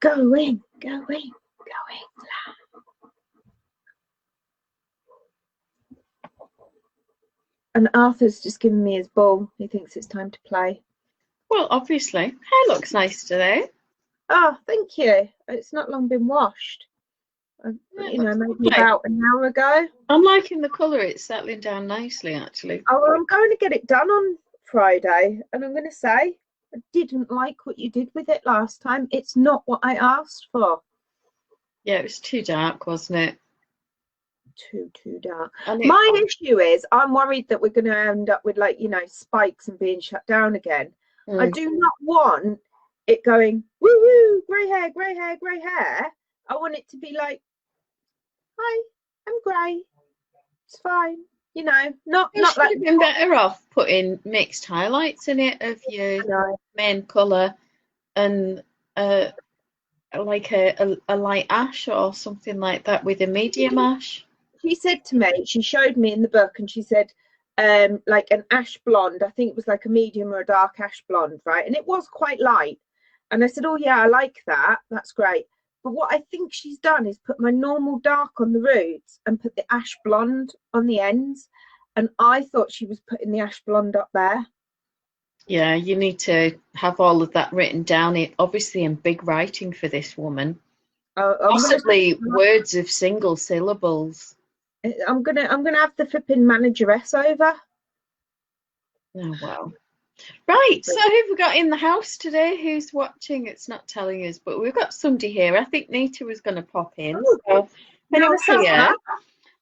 Going, going, going. And Arthur's just given me his ball. He thinks it's time to play. Well, obviously. Hair looks nice today. Oh, thank you. It's not long been washed. You know, maybe about an hour ago. I'm liking the colour. It's settling down nicely, actually. Oh, well, I'm going to get it done on Friday. And I'm going to say, I didn't like what you did with it last time. It's not what I asked for. Yeah, it was too dark, wasn't it? Too dark. My issue is I'm worried that we're going to end up with, like, you know, spikes and being shut down again. I do not want it going, woo woo, grey hair, grey hair, grey hair. I want it to be like, hi, I'm grey. It's fine. You know, not like. You've been better off putting mixed highlights in it of your main colour and like a light ash or something like that with a medium ash. She said to me, she showed me in the book, and she said, like an ash blonde. I think it was like a medium or a dark ash blonde, right? And it was quite light. And I said, oh yeah, I like that. That's great. But what I think she's done is put my normal dark on the roots and put the ash blonde on the ends. And I thought she was putting the ash blonde up there. Yeah, you need to have all of that written down, obviously in big writing for this woman. Possibly words of single syllables. I'm gonna have the flipping manageress over. Oh well. Right, so who have we got in the house today? Who's watching? It's not telling us, but we've got somebody here. I think Nita was going to pop in. So anyone's here.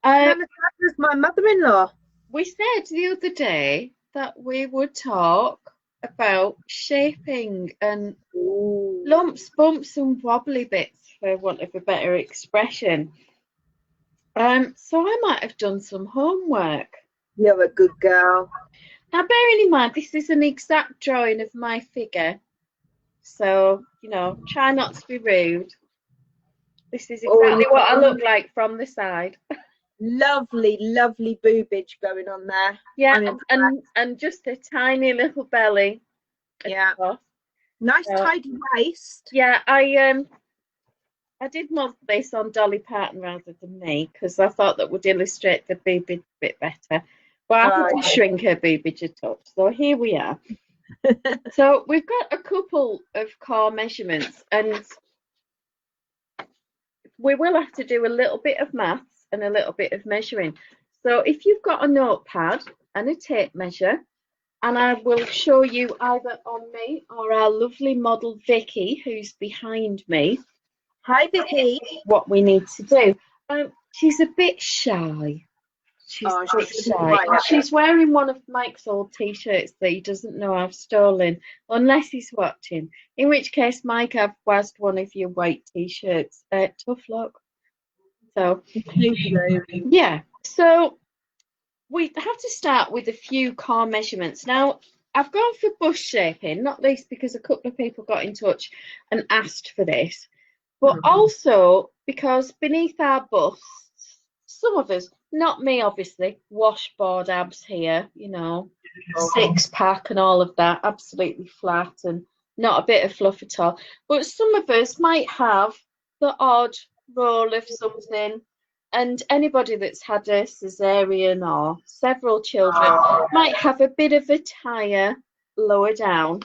Sadler's my mother-in-law. We said the other day that we would talk about shaping and lumps, bumps, and wobbly bits, for want of a better expression. So I might have done some homework. You're a good girl. Now, bearing in mind, this is an exact drawing of my figure. So, you know, try not to be rude. This is exactly what I look like from the side. Lovely, lovely boobage going on there. Yeah, and just a tiny little belly. Yeah. Nice tidy waist. Yeah, I did model this on Dolly Parton rather than me because I thought that would illustrate the boobage a bit better. But I had to shrink her boobage a touch. So here we are. So we've got a couple of core measurements, and we will have to do a little bit of maths and a little bit of measuring. So if you've got a notepad and a tape measure, and I will show you either on me or our lovely model Vicky, who's behind me. Hi, Vicky. What we need to do. She's a bit shy. She's a bit shy. She's wearing one of Mike's old t-shirts that he doesn't know I've stolen, unless he's watching. In which case, Mike, I've wazzed one of your white t-shirts. Tough luck. So, yeah. So we have to start with a few core measurements. Now, I've gone for bust shaping, not least because a couple of people got in touch and asked for this, but also because beneath our busts, some of us, not me obviously, washboard abs here, you know, six-pack and all of that, absolutely flat and not a bit of fluff at all. But some of us might have the odd roll of something, and anybody that's had a cesarean or several children might have a bit of a tire lower down.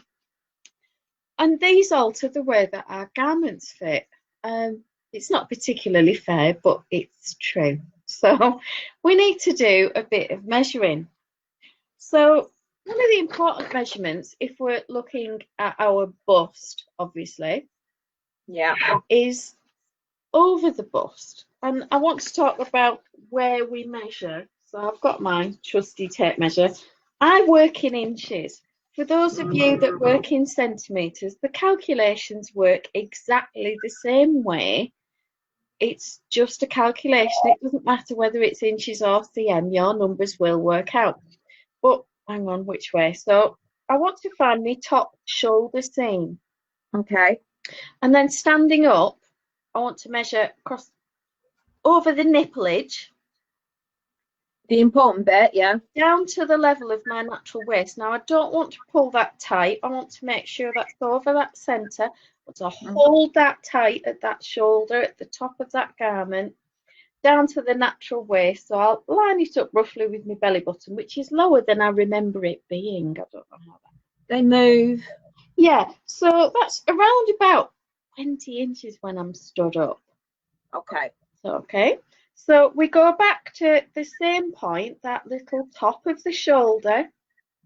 And these alter the way that our garments fit. It's not particularly fair, but it's true. So we need to do a bit of measuring. So one of the important measurements, if we're looking at our bust, obviously, is over the bust. And I want to talk about where we measure. So I've got my trusty tape measure. I work in inches. For those of you that work in centimetres, the calculations work exactly the same way. It's just a calculation. It doesn't matter whether it's inches or cm, your numbers will work out. But hang on, which way? So I want to find my top shoulder seam. Okay. And then standing up, I want to measure across over the nipplage. The important bit, yeah. Down to the level of my natural waist. Now, I don't want to pull that tight. I want to make sure that's over that centre. to hold that tight at that shoulder, at the top of that garment, down to the natural waist. So I'll line it up roughly with my belly button, which is lower than I remember it being. I don't know how that. They move. Yeah, so that's around about 20 inches when I'm stood up. Okay. So we go back to the same point, that little top of the shoulder,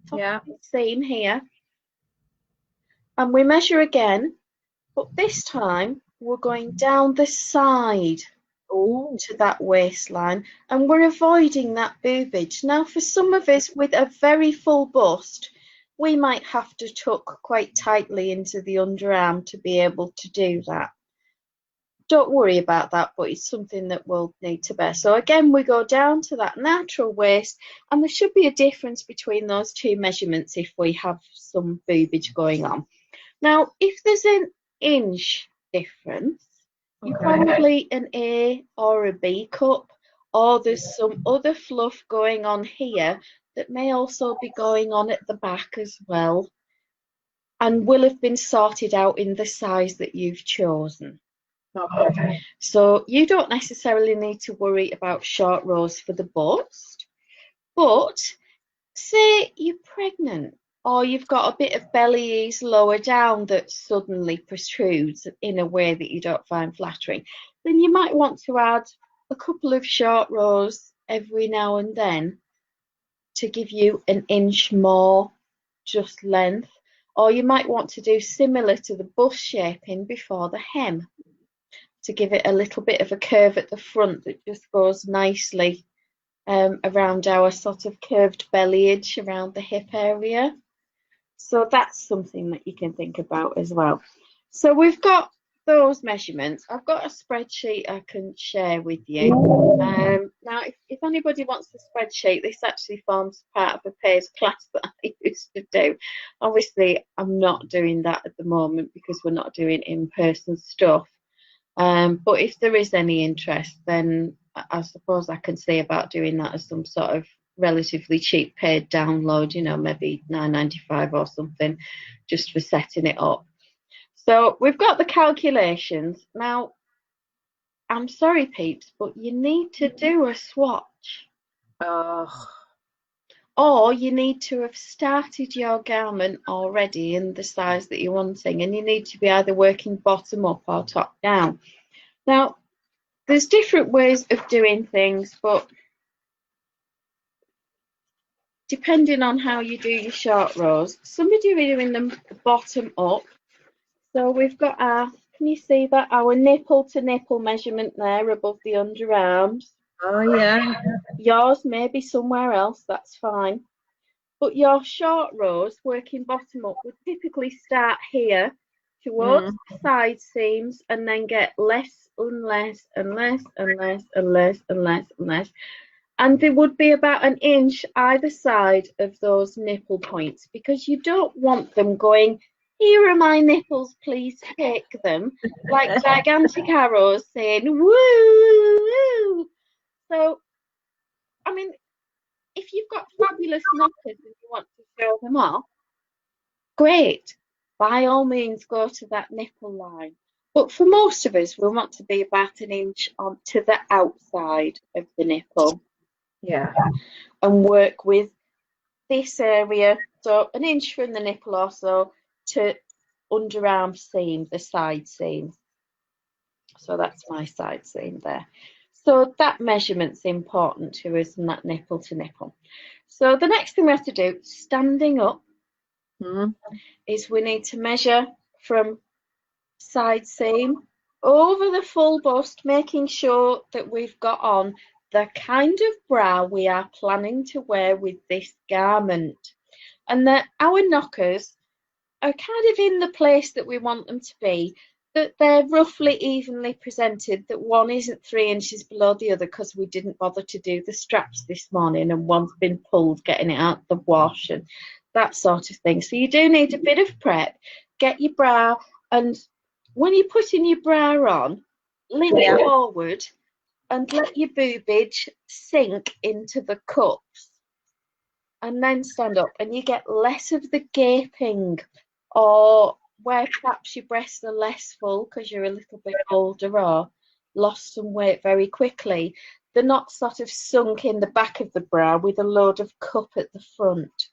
top of the seam here, and we measure again, but this time we're going down the side to that waistline, and we're avoiding that boobage. Now, for some of us with a very full bust, we might have to tuck quite tightly into the underarm to be able to do that. Don't worry about that, but it's something that we'll need to bear. So again, we go down to that natural waist, and there should be a difference between those two measurements if we have some boobage going on. Now, if there's an inch difference, you're probably an A or a B cup, or there's some other fluff going on here that may also be going on at the back as well, and will have been sorted out in the size that you've chosen. So you don't necessarily need to worry about short rows for the bust, but say you're pregnant, or you've got a bit of belly ease lower down that suddenly protrudes in a way that you don't find flattering, then you might want to add a couple of short rows every now and then to give you an inch more just length, or you might want to do similar to the bust shaping before the hem, to give it a little bit of a curve at the front that just goes nicely around our sort of curved belly edge around the hip area. So that's something that you can think about as well. So we've got those measurements. I've got a spreadsheet I can share with you. Now, if anybody wants the spreadsheet, this actually forms part of a paid class that I used to do. Obviously, I'm not doing that at the moment because we're not doing in-person stuff. But if there is any interest, then I suppose I can see about doing that as some sort of relatively cheap paid download, you know, maybe £9.95 or something, just for setting it up. So we've got the calculations. Now, I'm sorry, peeps, but you need to do a swatch. Or you need to have started your garment already in the size that you're wanting, and you need to be either working bottom up or top down. Now, there's different ways of doing things, but depending on how you do your short rows, some are doing them bottom up. So we've got our, can you see that, our nipple to nipple measurement there above the underarms. Oh yeah. Yours may be somewhere else, that's fine. But your short rows working bottom up would typically start here towards the side seams and then get less and less and less and less and less and less and less. And there would be about an inch either side of those nipple points, because you don't want them going, here are my nipples, please take them, like gigantic arrows saying, woo, woo. So, I mean, if you've got fabulous knockers and you want to show them off, great. By all means, go to that nipple line. But for most of us, we want to be about an inch on to the outside of the nipple. Yeah. And work with this area, so an inch from the nipple or so to underarm seam, the side seam. So that's my side seam there. So that measurement's important to us, and that nipple to nipple. So the next thing we have to do, standing up, is we need to measure from side seam over the full bust, making sure that we've got on the kind of bra we are planning to wear with this garment, and that our knockers are kind of in the place that we want them to be, that they're roughly evenly presented, that one isn't 3 inches below the other because we didn't bother to do the straps this morning and one's been pulled getting it out the wash and that sort of thing. So you do need a bit of prep. Get your bra, and when you're putting your bra on, lean it forward and let your boobage sink into the cups, and then stand up, and you get less of the gaping or where perhaps your breasts are less full because you're a little bit older or lost some weight very quickly, they're not sort of sunk in the back of the bra with a load of cup at the front.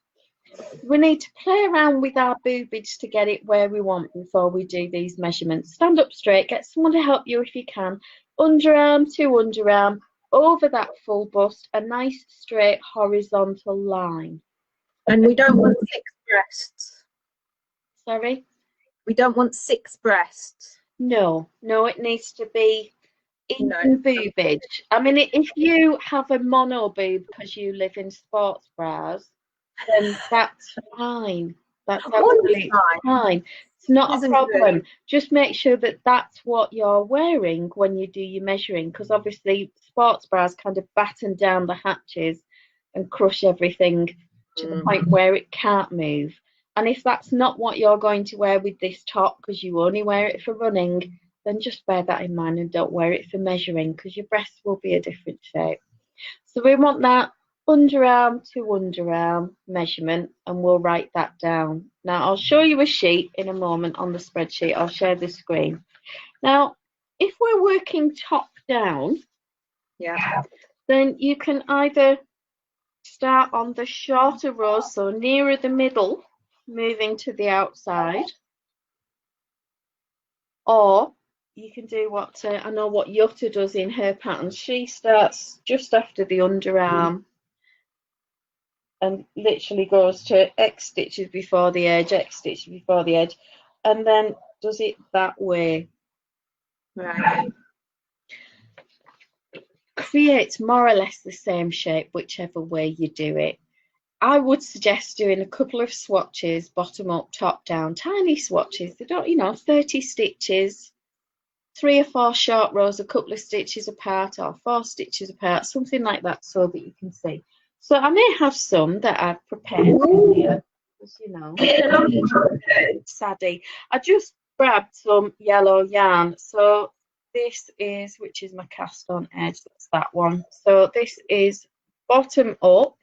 We need to play around with our boobage to get it where we want before we do these measurements. Stand up straight, get someone to help you if you can. Underarm to underarm, over that full bust, a nice straight horizontal line. And we don't want 6 breasts. Sorry? We don't want 6 breasts. No, it needs to be even boobage. I mean, if you have a mono boob because you live in sports bras, then that's fine. That's absolutely fine. It's not a problem. Just make sure that that's what you're wearing when you do your measuring, because obviously sports bras kind of batten down the hatches and crush everything to the point where it can't move. And if that's not what you're going to wear with this top, because you only wear it for running, then just bear that in mind and don't wear it for measuring, because your breasts will be a different shape. So we want that underarm to underarm measurement, and we'll write that down. Now I'll show you a sheet in a moment on the spreadsheet. I'll share the screen. Now, if we're working top down, then you can either start on the shorter rows, so nearer the middle, moving to the outside, or you can do what I know what Yutta does in her pattern. She starts just after the underarm and literally goes to X stitches before the edge, X stitches before the edge, and then does it that way. Right. Creates more or less the same shape whichever way you do it. I would suggest doing a couple of swatches, bottom up, top down, tiny swatches. They don't, 30 stitches, 3 or 4 short rows, a couple of stitches apart, or 4 stitches apart, something like that, so that you can see. So I may have some that I've prepared here, saddy. I just grabbed some yellow yarn. So this is, which is my cast on edge, that's that one. So this is bottom up.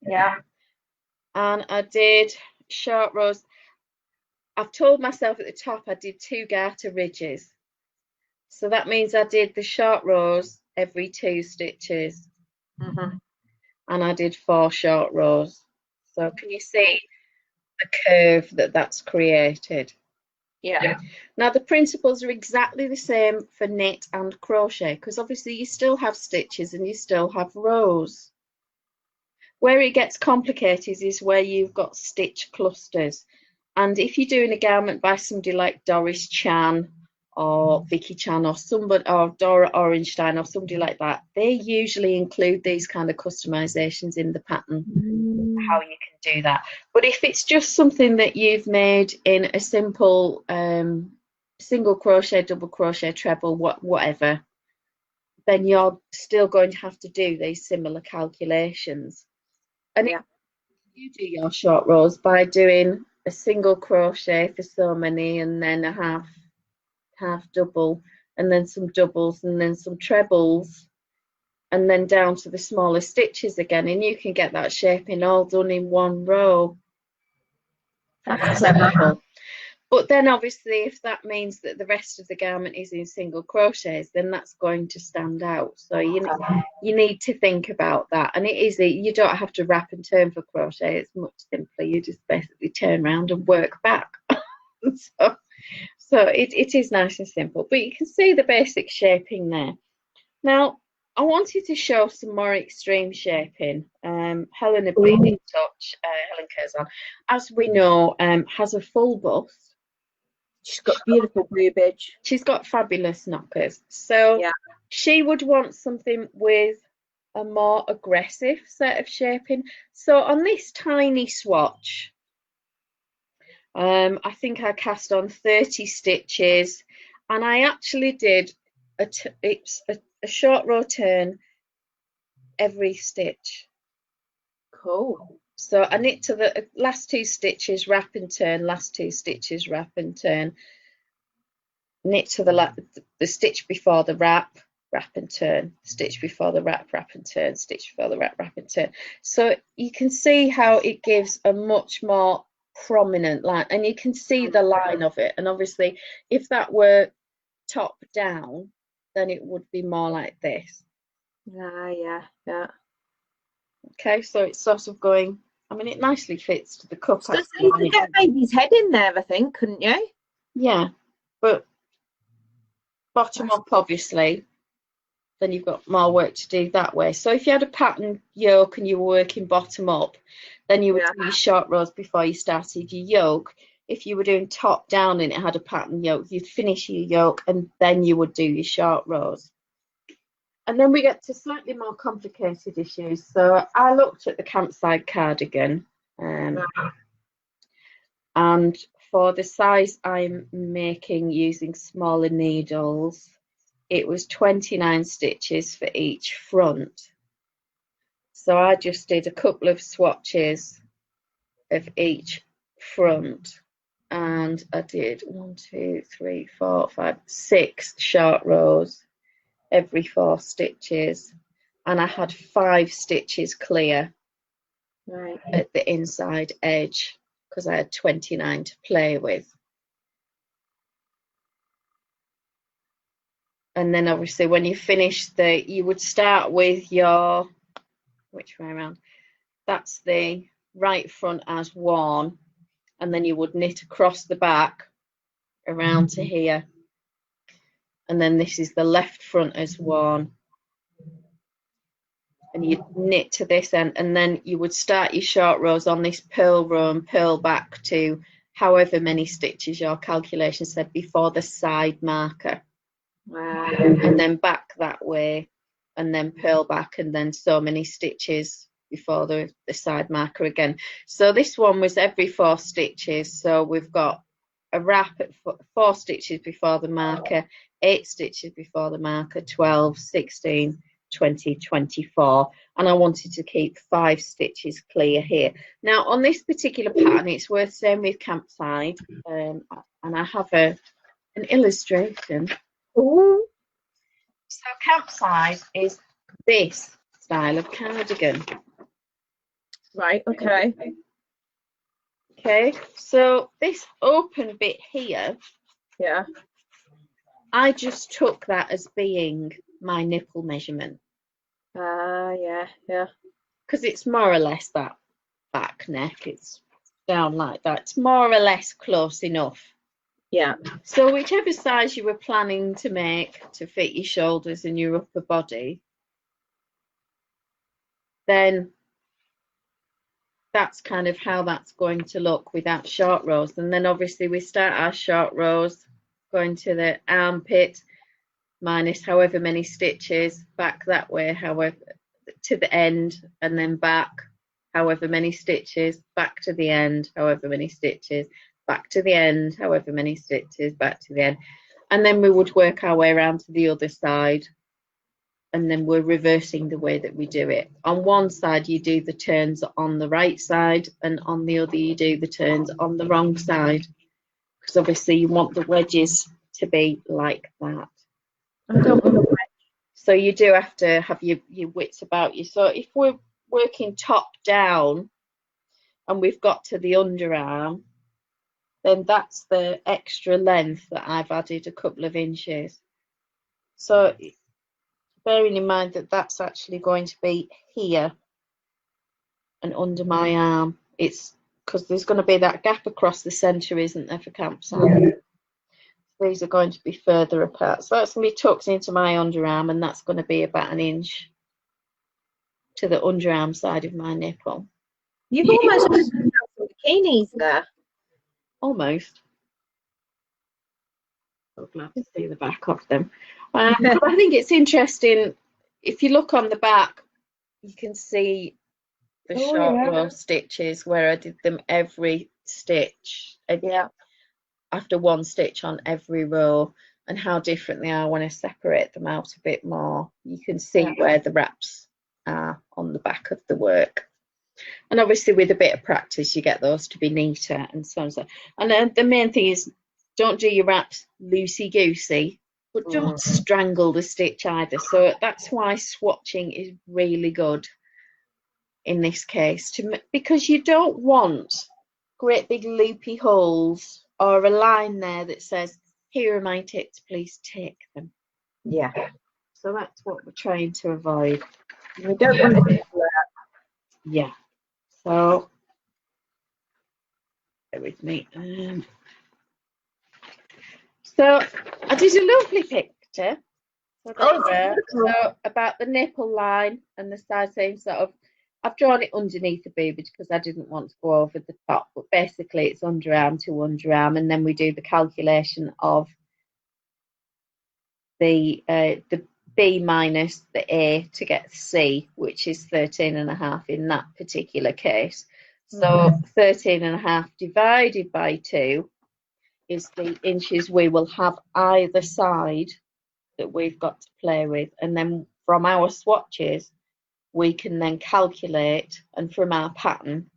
Yeah. And I did short rows. I've told myself at the top I did 2 garter ridges. So that means I did the short rows every 2 stitches. And I did 4 short rows. So can you see the curve that's created? Yeah. Now the principles are exactly the same for knit and crochet, because obviously you still have stitches and you still have rows. Where it gets complicated is where you've got stitch clusters. And if you're doing a garment by somebody like Doris Chan or Vicky Chan or somebody, or Dora Orenstein or somebody like that, they usually include these kind of customizations in the pattern, how you can do that. But if it's just something that you've made in a simple single crochet, double crochet, treble, whatever, then you're still going to have to do these similar calculations. And you do your short rows by doing a single crochet for so many, and then a half double, and then some doubles, and then some trebles, and then down to the smaller stitches again, and you can get that shaping all done in one row. That's simple. But then obviously if that means that the rest of the garment is in single crochets, then that's going to stand out. So you need to think about that. And it is, you don't have to wrap and turn for crochet. It's much simpler. You just basically turn around and work back. So it is nice and simple. But you can see the basic shaping there. Now, I wanted to show some more extreme shaping. Helen had been in touch, Helen Curzon, as we know, has a full bust. She's got beautiful boobage. She's got fabulous knockers. So she would want something with a more aggressive set of shaping. So on this tiny swatch, I think I cast on 30 stitches, and I actually did a short row turn every stitch. Cool. So I knit to the last 2 stitches, wrap and turn, last 2 stitches, wrap and turn, knit to the stitch before the wrap and turn, stitch before the wrap and turn, stitch before the wrap and turn. So you can see how it gives a much more prominent line, and you can see the line of it. And obviously if that were top down, then it would be more like this. Yeah. Okay, so it's sort of going, I mean, it nicely fits to the cup. So you could get a baby's head in there, I think, couldn't you? Yeah, but bottom up, obviously, then you've got more work to do that way. So if you had a pattern yoke and you were working bottom up, then you would do your short rows before you started your yoke. If you were doing top down and it had a pattern yoke, you'd finish your yoke and then you would do your short rows. And then we get to slightly more complicated issues. So I looked at the campsite cardigan, and for the size I'm making using smaller needles, it was 29 stitches for each front. So I just did a couple of swatches of each front, and I did 1, 2, 3, 4, 5, 6 short rows every 4 stitches, and I had 5 stitches clear at the inside edge because I had 29 to play with. And then obviously when you finish you would start with your, which way around? That's the right front as one, and then you would knit across the back around to here. And then this is the left front as one, and you'd knit to this end, and then you would start your short rows on this purl row and purl back to however many stitches your calculation said before the side marker. And then back that way, and then purl back, and then so many stitches before the side marker again. So this one was every 4 stitches, so we've got a wrap at 4 stitches before the marker, 8 stitches before the marker, 12, 16, 20, 24, and I wanted to keep 5 stitches clear here. Now on this particular pattern, it's worth saying with campside, and I have an illustration. Ooh. So campside is this style of cardigan. Right, okay. Okay, so this open bit here, I just took that as being my nipple measurement. Yeah. Because it's more or less that back neck, it's down like that. It's more or less close enough. Yeah. So whichever size you were planning to make to fit your shoulders and your upper body, then that's kind of how that's going to look without short rows. And then obviously we start our short rows going to the armpit, minus however many stitches, back that way, however, to the end, and then back however many stitches, back to the end, however many stitches, back to the end, however many stitches, back to the end. And then we would work our way around to the other side, and then we're reversing the way that we do it. On one side you do the turns on the right side, and on the other you do the turns on the wrong side, because obviously you want the wedges to be like that. I don't want to. So you do have to have your wits about you. So if we're working top down and we've got to the underarm, then that's the extra length that I've added a couple of inches. So bearing in mind that that's actually going to be here and under my arm, it's because there's going to be that gap across the centre, isn't there, for campsite? Yeah. These are going to be further apart. So that's going to be tucked into my underarm, and that's going to be about 1 inch to the underarm side of my nipple. You've almost got some bikinis there. Almost. So glad to see the back of them. I think it's interesting, if you look on the back, you can see the short row stitches where I did them every stitch. After 1 stitch on every row, and how different they are when I separate them out a bit more. You can see where the wraps are on the back of the work. And obviously with a bit of practice you get those to be neater and so on. And the main thing is, don't do your wraps loosey-goosey, but don't strangle the stitch either. So that's why swatching is really good in this case, because you don't want great big loopy holes or a line there that says, here are my tips, please take them. Yeah. So that's what we're trying to avoid. We don't want to do that. Yeah. So, bear with me. So I did a lovely picture. So about the nipple line and the side seam sort of, I've drawn it underneath the boobage because I didn't want to go over the top, but basically it's underarm to underarm, and then we do the calculation of the B minus the A to get C, which is 13.5 in that particular case. So 13.5 divided by 2 is the inches we will have either side that we've got to play with, and then from our swatches we can then calculate, and from our pattern,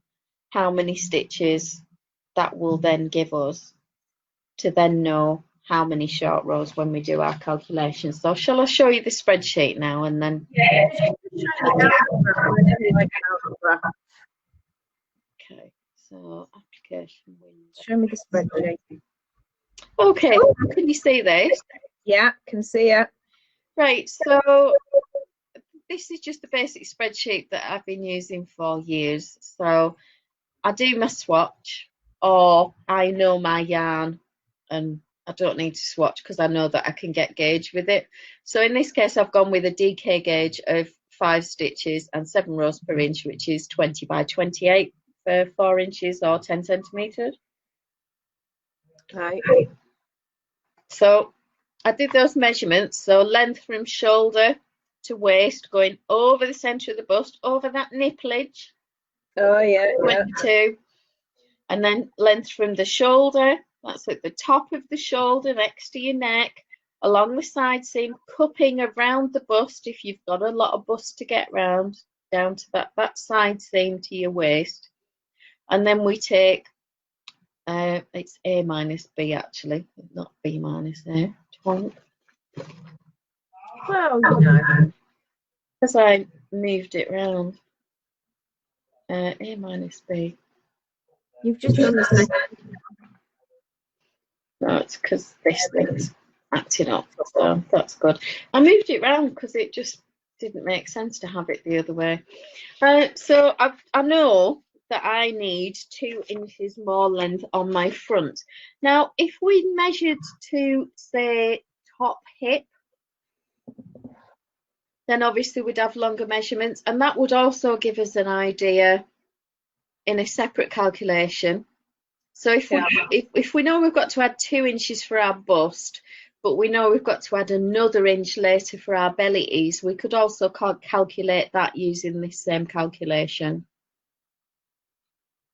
how many stitches that will then give us to then know how many short rows when we do our calculations. So shall I show you the spreadsheet now and then? Okay, so application window. Show me the spreadsheet. Okay, can you see this? Yeah, can see it. Right, so this is just the basic spreadsheet that I've been using for years. So I do my swatch, or I know my yarn and I don't need to swatch because I know that I can get gauge with it. So in this case I've gone with a DK gauge of 5 stitches and 7 rows per inch, which is 20 by 28 for 4 inches or 10 centimetres. Right. So I did those measurements, so length from shoulder to waist, going over the centre of the bust, over that nipplage. Oh yeah, 22. And then length from the shoulder, that's at the top of the shoulder next to your neck, along the side seam, cupping around the bust if you've got a lot of bust to get round, down to that side seam to your waist. And then we take, it's A minus B actually, not B minus A. Well, you know. Because I moved it round. A minus B. You've just done the same. No, it's because this thing's acting up, so that's good. I moved it round because it just didn't make sense to have it the other way. So I know that I need 2 inches more length on my front. Now, if we measured to, say, top hip, then obviously we'd have longer measurements, and that would also give us an idea in a separate calculation. So if we know we've got to add 2 inches for our bust, but we know we've got to add another inch later for our belly ease, we could also calculate that using this same calculation,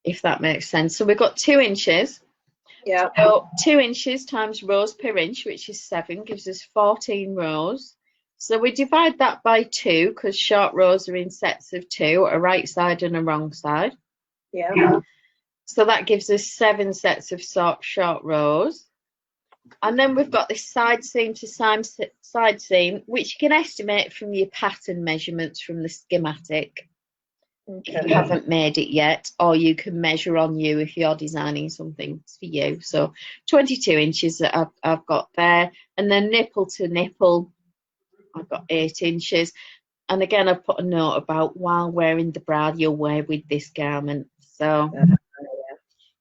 if that makes sense. So we've got 2 inches. Yeah. So 2 inches times rows per inch, which is 7, gives us 14 rows. So we divide that by 2 because short rows are in sets of 2, a right side and a wrong side. Yeah. So that gives us 7 sets of short rows. And then we've got this side seam to side seam, which you can estimate from your pattern measurements from the schematic. Okay. If you haven't made it yet, or you can measure on you if you're designing something for you. So 22 inches that I've got there. And then nipple to nipple, I've got 8 inches. And again, I've put a note about while wearing the bra, you'll wear with this garment. So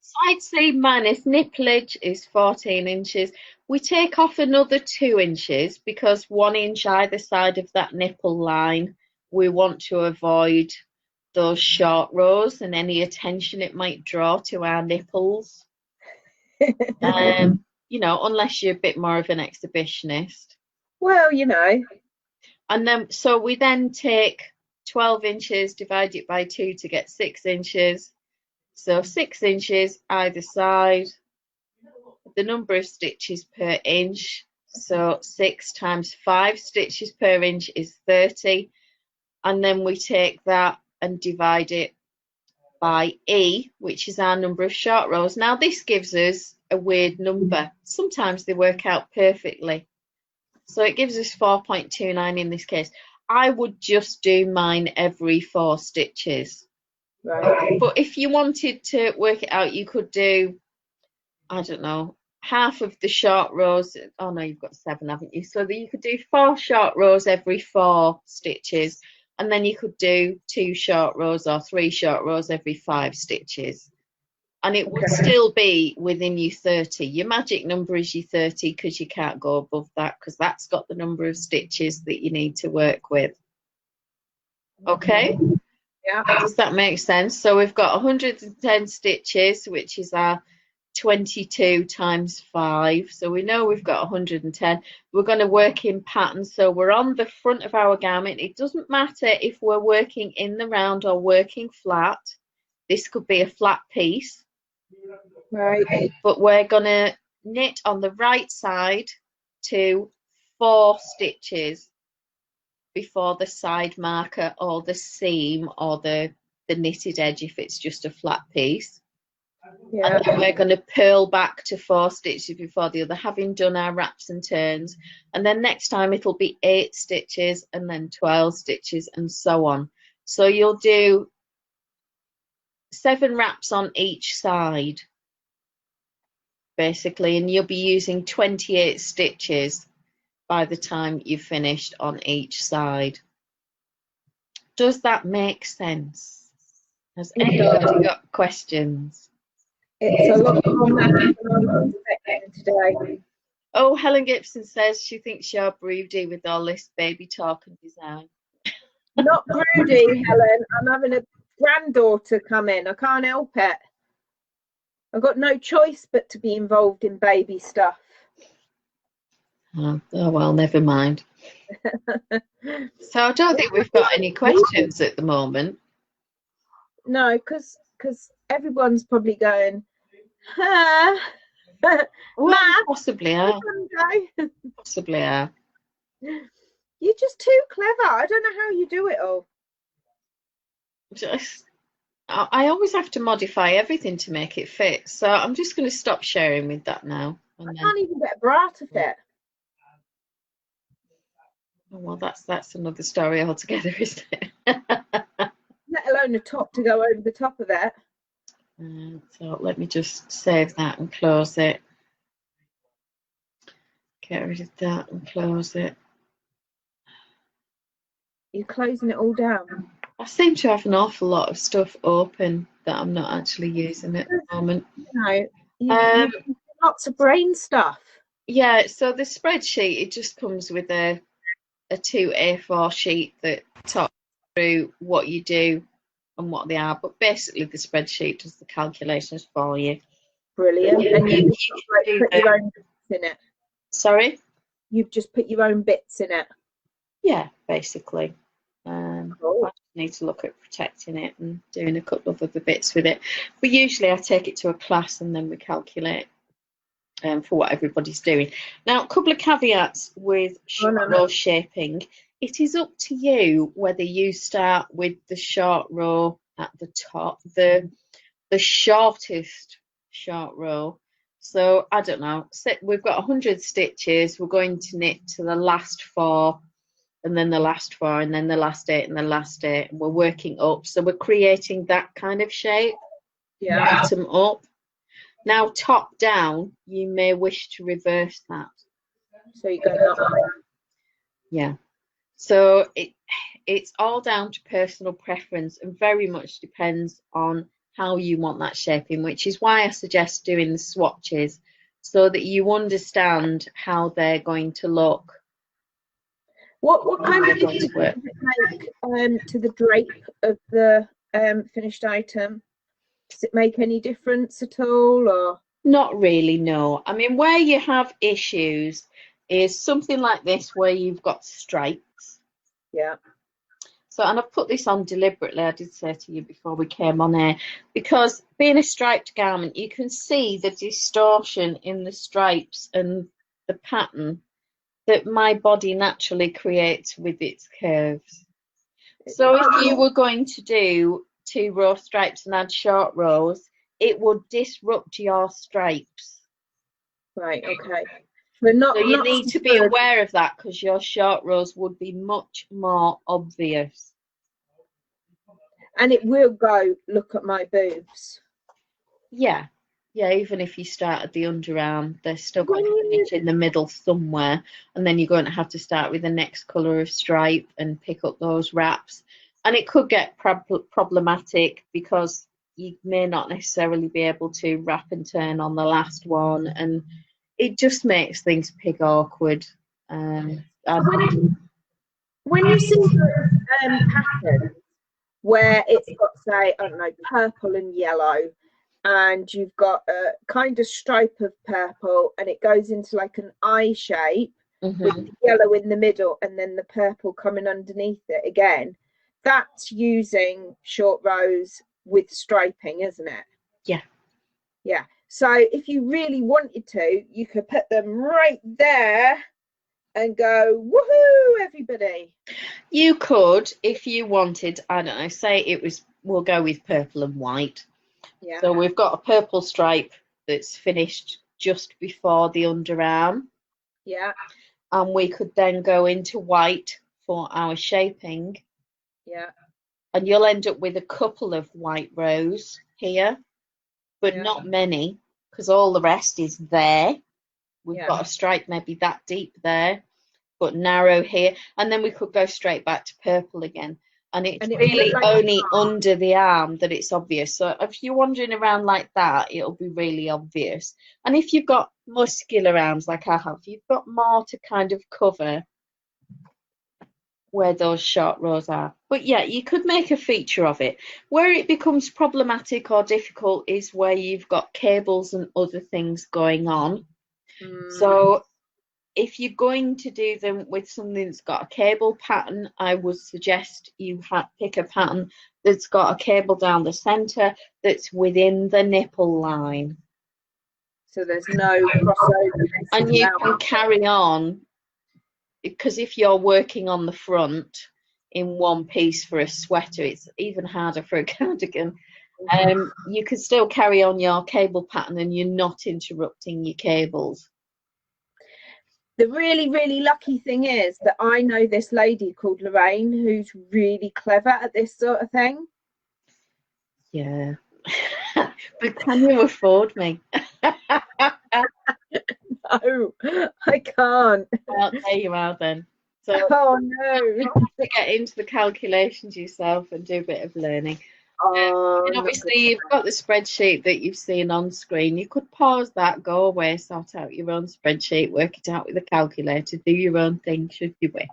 side seam minus nipplage is 14 inches. We take off another 2 inches because 1 inch either side of that nipple line, we want to avoid those short rows and any attention it might draw to our nipples. You know, unless you're a bit more of an exhibitionist. Well, you know. And then, so we then take 12 inches, divide it by 2 to get 6 inches. So 6 inches either side. The number of stitches per inch. So 6 times 5 stitches per inch is 30. And then we take that and divide it by E, which is our number of short rows. Now this gives us a weird number. Sometimes they work out perfectly. So it gives us 4.29 in this case. I would just do mine every 4 stitches. Right. But if you wanted to work it out, you could do, I don't know, half of the short rows. Oh no, you've got 7, haven't you? So that you could do 4 short rows every 4 stitches, and then you could do 2 short rows or 3 short rows every 5 stitches. And it would still be within your 30. Your magic number is your 30 because you can't go above that, because that's got the number of stitches that you need to work with. Okay? Yeah. Does that make sense? So we've got 110 stitches, which is our 22 times 5. So we know we've got 110. We're going to work in patterns. So we're on the front of our garment. It doesn't matter if we're working in the round or working flat. This could be a flat piece. Right. But we're going to knit on the right side to 4 stitches before the side marker or the seam or the knitted edge if it's just a flat piece. Yeah. And then we're going to purl back to 4 stitches before the other, having done our wraps and turns. And then next time it'll be 8 stitches and then 12 stitches and so on. So you'll do 7 wraps on each side, basically, and you'll be using 28 stitches by the time you've finished on each side. Does that make sense? Has anybody got questions? It's a lot more math than I was expecting today. Oh, Helen Gibson says she thinks you're broody with all this baby talk and design. Not broody, Helen. I'm having a granddaughter come in. I can't help it. I've got no choice but to be involved in baby stuff. Oh well, never mind. So I don't think we've got any questions at the moment. No, because everyone's probably going, well, possibly are. Possibly are. You're just too clever. I don't know how you do it all. I always have to modify everything to make it fit. So I'm just going to stop sharing with that now. I can't even get a bra to fit. Oh, well, that's another story altogether, isn't it? Let alone a top to go over the top of it. So let me just save that and close it. Get rid of that and close it. You're closing it all down. I seem to have an awful lot of stuff open that I'm not actually using at the moment. No, you've lots of brain stuff. Yeah, so the spreadsheet, it just comes with a 2 A4 sheet that talks through what you do and what they are, but basically the spreadsheet does the calculations for you. Brilliant. And you just put your own bits in it. Sorry? You've just put your own bits in it. Yeah, basically. Cool. I just need to look at protecting it and doing a couple of other bits with it. But usually I take it to a class and then we calculate for what everybody's doing. Now, a couple of caveats with short row shaping. It is up to you whether you start with the short row at the top, the shortest short row. So I don't know, we've got 100 stitches, we're going to knit to the last 4 and then the last 4 and then the last 8 and the last 8, and we're working up, so we're creating that kind of shape. Yeah. Bottom up. Now top down, you may wish to reverse that. So you go that way. Yeah. So it's all down to personal preference and very much depends on how you want that shaping, which is why I suggest doing the swatches so that you understand how they're going to look. What kind of difference does it make to the drape of the finished item? Does it make any difference at all, or not really? No. I mean, where you have issues is something like this where you've got stripes. Yeah. So, and I've put this on deliberately, I did say to you before we came on air, because being a striped garment, you can see the distortion in the stripes and the pattern that my body naturally creates with its curves. So if you were going to do 2 row stripes and add short rows, it would disrupt your stripes. Right, okay. So you need to be aware of that, because your short rows would be much more obvious. And it will go, look at my boobs. Yeah. Yeah, even if you start at the underarm, they're still going to finish in the middle somewhere, and then you're going to have to start with the next colour of stripe and pick up those wraps. And it could get problematic because you may not necessarily be able to wrap and turn on the last one, and it just makes things pig awkward. When you see patterns where it's got, say, I don't know, purple and yellow, and you've got a kind of stripe of purple, and it goes into like an eye shape with the yellow in the middle and then the purple coming underneath it again, that's using short rows with striping, isn't it? Yeah. Yeah. So if you really wanted to, you could put them right there and go, woohoo, everybody. You could, if you wanted, I don't know, say it was, we'll go with purple and white. Yeah. So we've got a purple stripe that's finished just before the underarm. Yeah. And we could then go into white for our shaping. Yeah. And you'll end up with a couple of white rows here, but not many, because all the rest is there. We've got a stripe maybe that deep there, but narrow here. And then we could go straight back to purple again. And it's really like only under the arm that it's obvious. So if you're wandering around like that, it'll be really obvious. And if you've got muscular arms like I have, you've got more to kind of cover where those short rows are. But yeah, you could make a feature of it. Where it becomes problematic or difficult is where you've got cables and other things going on. So if you're going to do them with something that's got a cable pattern, I would suggest you pick a pattern that's got a cable down the centre that's within the nipple line. So there's no crossover. And you can carry on, because if you're working on the front in one piece for a sweater, it's even harder for a cardigan. You can still carry on your cable pattern and you're not interrupting your cables. The really, really lucky thing is that I know this lady called Loraine who's really clever at this sort of thing. Yeah. But can you afford me? No, I can't. Well, there you are then. So oh no. You have to get into the calculations yourself and do a bit of learning. And obviously you've got the spreadsheet that you've seen on screen. You could pause that, go away, sort out your own spreadsheet, work it out with a calculator, do your own thing should you wish.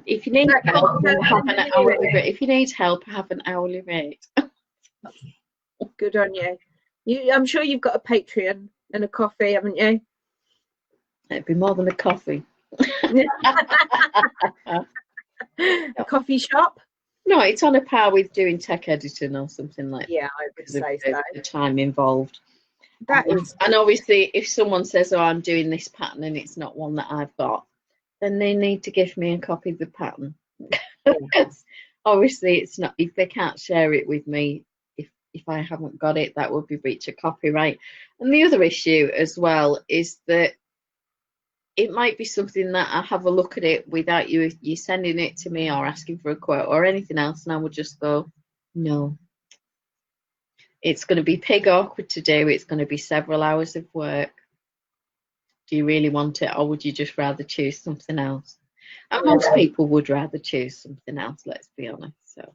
If you need help, have an hourly rate. If you need help, have an hourly rate. Good on you. I'm sure you've got a Patreon and a coffee, haven't you? It'd be more than a coffee. A coffee shop? No, it's on a par with doing tech editing or something like that. Yeah, I would say so. The time involved. That is. And obviously, if someone says, "Oh, I'm doing this pattern and it's not one that I've got," then they need to give me a copy of the pattern. Because obviously, it's not. If they can't share it with me, if I haven't got it, that would be breach of copyright. And the other issue as well is that it might be something that I have a look at it without you sending it to me or asking for a quote or anything else, and I would just go, no. It's going to be pig awkward to do. It's going to be several hours of work. Do you really want it, or would you just rather choose something else? And most people would rather choose something else, let's be honest. So,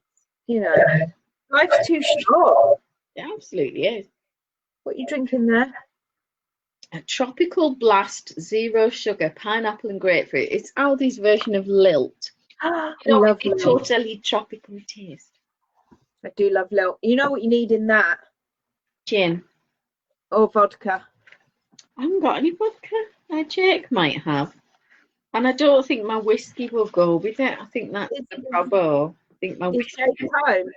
life's too short. It absolutely is. What are you drinking there? A tropical blast, zero sugar, pineapple and grapefruit. It's Aldi's version of Lilt. Lovely. Totally tropical taste. I do love Lilt. You know what you need in that? Gin. Or vodka. I haven't got any vodka. Jake might have. And I don't think my whiskey will go with it. I think that's the problem. I think my whiskey. Is Jake home?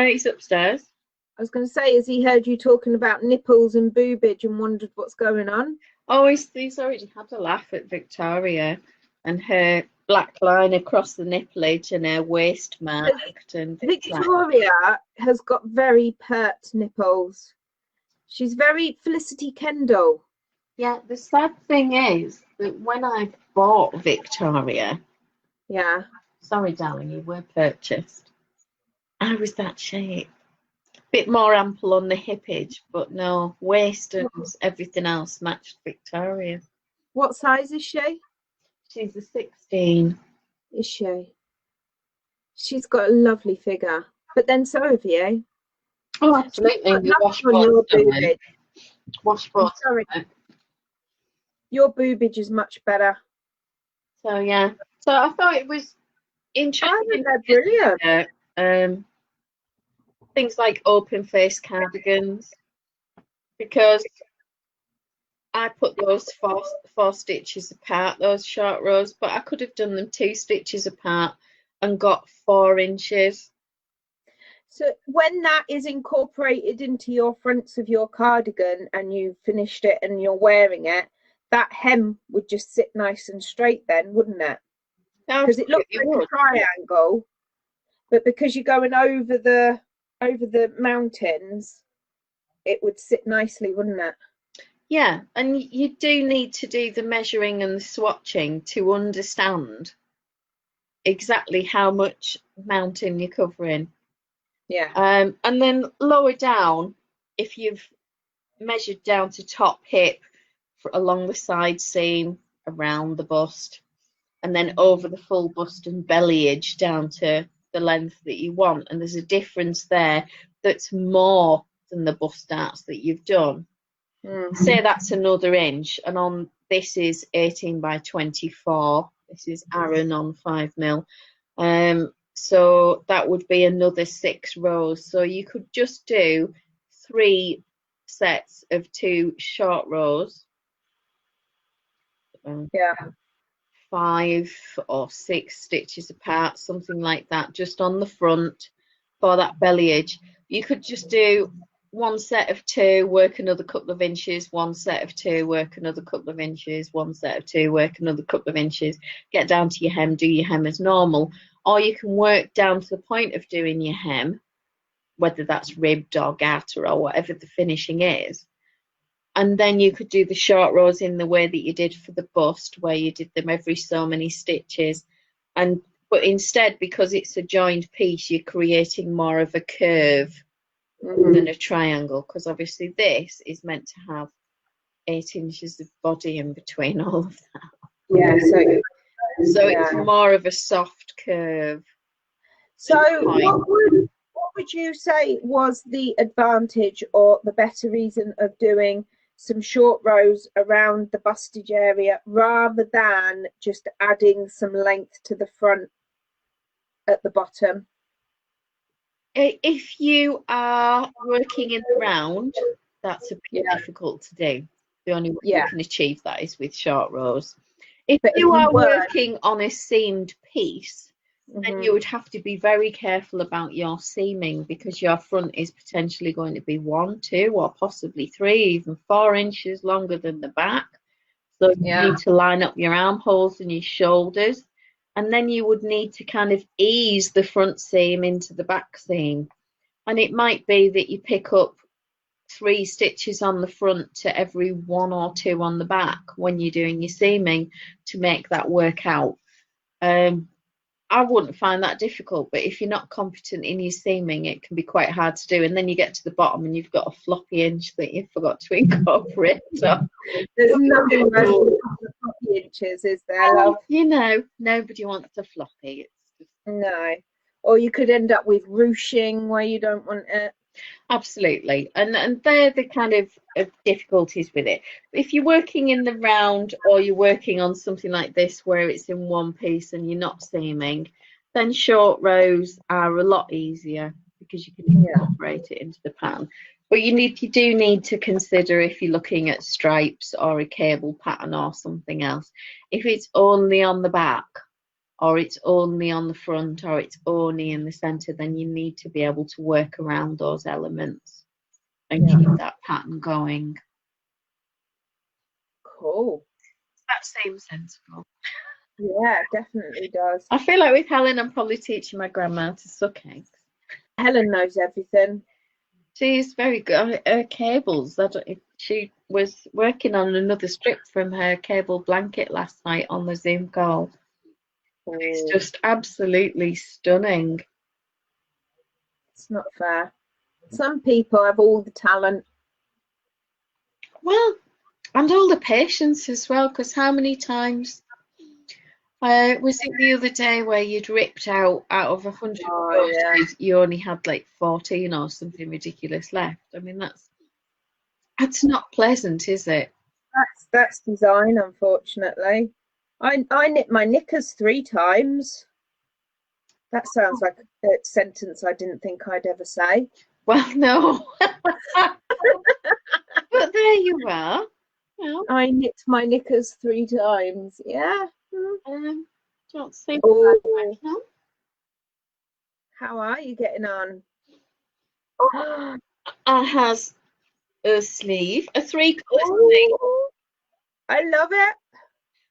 He's upstairs. I was going to say, has he heard you talking about nipples and boobage and wondered what's going on? Oh, he's already had a laugh at Victoria and her black line across the nipplage and her waist marked. And Victoria has got very pert nipples. She's very Felicity Kendall. Yeah, the sad thing is that when I bought Victoria... Yeah. Sorry, darling, you were purchased. I was that shape. Bit more ample on the hippage, but no, waist and everything else matched Victoria. What size is she? She's a 16. Is she? She's got a lovely figure. But then so have you. Oh, absolutely. The washboard. Sorry. Your boobage is much better. So yeah. So I thought it was interesting. I think they're brilliant. Things like open face cardigans, because I put those four stitches apart, those short rows, but I could have done them 2 stitches apart and got 4 inches. So when that is incorporated into your fronts of your cardigan and you've finished it and you're wearing it, that hem would just sit nice and straight then, wouldn't it? Because it looks like a triangle, but because you're going over the mountains, it would sit nicely, wouldn't it? Yeah, and you do need to do the measuring and the swatching to understand exactly how much mountain you're covering. Yeah. And then lower down, if you've measured down to top hip along the side seam, around the bust, and then over the full bust and belly edge down to the length that you want, and there's a difference there that's more than the bust darts that you've done. Say that's another inch, and on this is 18 by 24. This is Aran on 5mm. So that would be another 6 rows. So you could just do 3 sets of 2 short rows. Yeah. 5 or 6 stitches apart, something like that, just on the front for that belly edge. You could just do 1 set of 2, work another couple of inches, 1 set of 2, work another couple of inches, 1 set of 2, work another couple of inches, get down to your hem, do your hem as normal. Or you can work down to the point of doing your hem, whether that's ribbed or garter or whatever the finishing is. And then you could do the short rows in the way that you did for the bust, where you did them every so many stitches. But instead, because it's a joined piece, you're creating more of a curve than a triangle, because obviously this is meant to have 8 inches of body in between all of that. Yeah, so it's more of a soft curve. So what would you say was the advantage or the better reason of doing some short rows around the bustage area rather than just adding some length to the front at the bottom? If you are working in the round, that's a bit difficult to do. The only way you can achieve that is with short rows. If you are working on a seamed piece, then you would have to be very careful about your seaming, because your front is potentially going to be 1, 2, or possibly 3, even 4 inches longer than the back. So you need to line up your armholes and your shoulders. And then you would need to kind of ease the front seam into the back seam. And it might be that you pick up 3 stitches on the front to every 1 or 2 on the back when you're doing your seaming to make that work out. I wouldn't find that difficult, but if you're not competent in your seaming, it can be quite hard to do. And then you get to the bottom and you've got a floppy inch that you forgot to incorporate. So there's nothing worse than floppy inches, is there, love? You know, nobody wants a floppy. No. Or you could end up with ruching where you don't want it. Absolutely. And they're the kind of difficulties with it. If you're working in the round, or you're working on something like this where it's in one piece and you're not seaming, then short rows are a lot easier because you can incorporate it into the pattern. But you do need to consider, if you're looking at stripes or a cable pattern or something else, if it's only on the back, or it's only on the front, or it's only in the centre, then you need to be able to work around those elements and keep that pattern going. Cool. That seems sensible. Yeah, it definitely does. I feel like with Helen, I'm probably teaching my grandma to suck eggs. Helen knows everything. She's very good. Her cables, she was working on another strip from her cable blanket last night on the Zoom call. It's just absolutely stunning. It's not fair. Some people have all the talent. Well, and all the patience as well, because how many times was it the other day where you'd ripped out of 100 crochets, you only had like 14 or something ridiculous left? I mean, that's not pleasant, is it? That's design, unfortunately. I knit my knickers 3 times. That sounds like a sentence I didn't think I'd ever say. Well, no. But there you are. Well, I knit my knickers 3 times. Yeah. Don't seem Oh. How are you getting on? I has a sleeve, a 3-colour sleeve. I love it.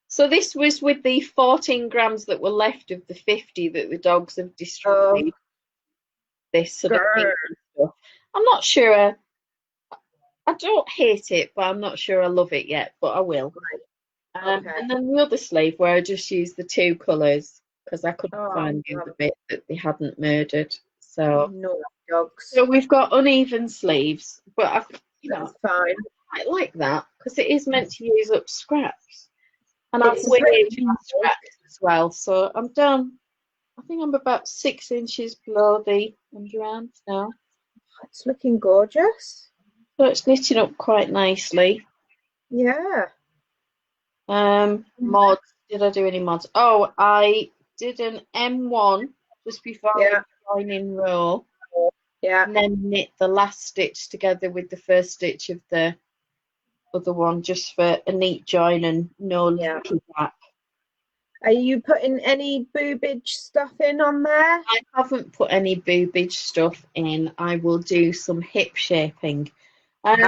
So this was with the 14 grams that were left of the 50 that the dogs have destroyed. This sort of pink stuff. I'm not sure. I don't hate it, but I'm not sure I love it yet, but I will. Okay. And then the other sleeve where I just used the 2 colours because I couldn't find the other bit that they hadn't murdered. So, dogs. So we've got uneven sleeves, but that's fine. I like that because it is meant to use up scraps. And I've weighed my scraps as well, so I'm done. I think I'm about 6 inches below the underarms now. It's looking gorgeous. So it's knitting up quite nicely. Yeah. Mods. Did I do any mods? Oh, I did an M1 just before the joining row. Yeah. And then knit the last stitch together with the first stitch of the other one just for a neat join and no leaky back. Are you putting any boobage stuff in on there? I haven't put any boobage stuff in. I will do some hip shaping. And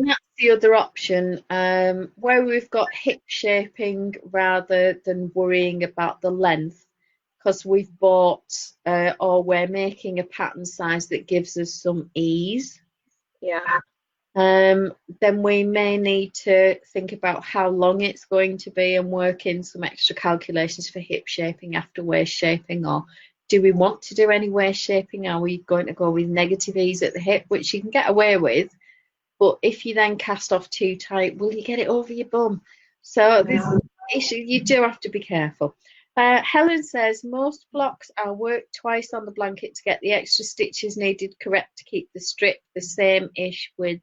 that's the other option, where we've got hip shaping rather than worrying about the length, because we've bought or we're making a pattern size that gives us some ease. Yeah. Then we may need to think about how long it's going to be and work in some extra calculations for hip shaping after waist shaping, or do we want to do any waist shaping? Are we going to go with negative ease at the hip, which you can get away with, but if you then cast off too tight, will you get it over your bum? So this issue, you do have to be careful. Helen says most blocks are worked twice on the blanket to get the extra stitches needed correct to keep the strip the same-ish width.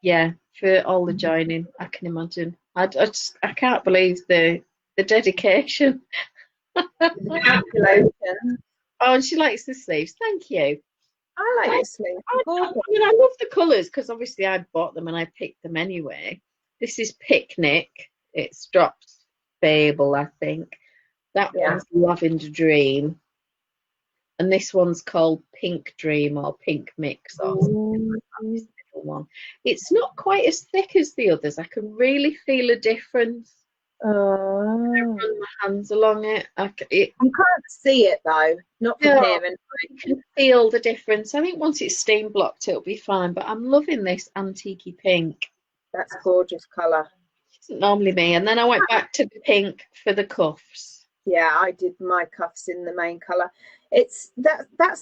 Yeah, for all the joining, I can imagine. I can't believe the dedication. Calculation. Oh, and she likes the sleeves. Thank you. I like the sleeves. I mean, I love the colours because obviously I bought them and I picked them anyway. This is Picnic. It's dropped Fable, I think. That one's Lavender Dream. And this one's called Pink Dream or Pink Mix or something like that. This middle one. It's not quite as thick as the others. I can really feel a difference. I run my hands along it. You can't see it though, not from here. Anyway. You can feel the difference. I think once it's steam blocked, it'll be fine. But I'm loving this antique pink. That's gorgeous colour. Isn't normally me. And then I went back to the pink for the cuffs. Yeah, I did my cuffs in the main colour. That's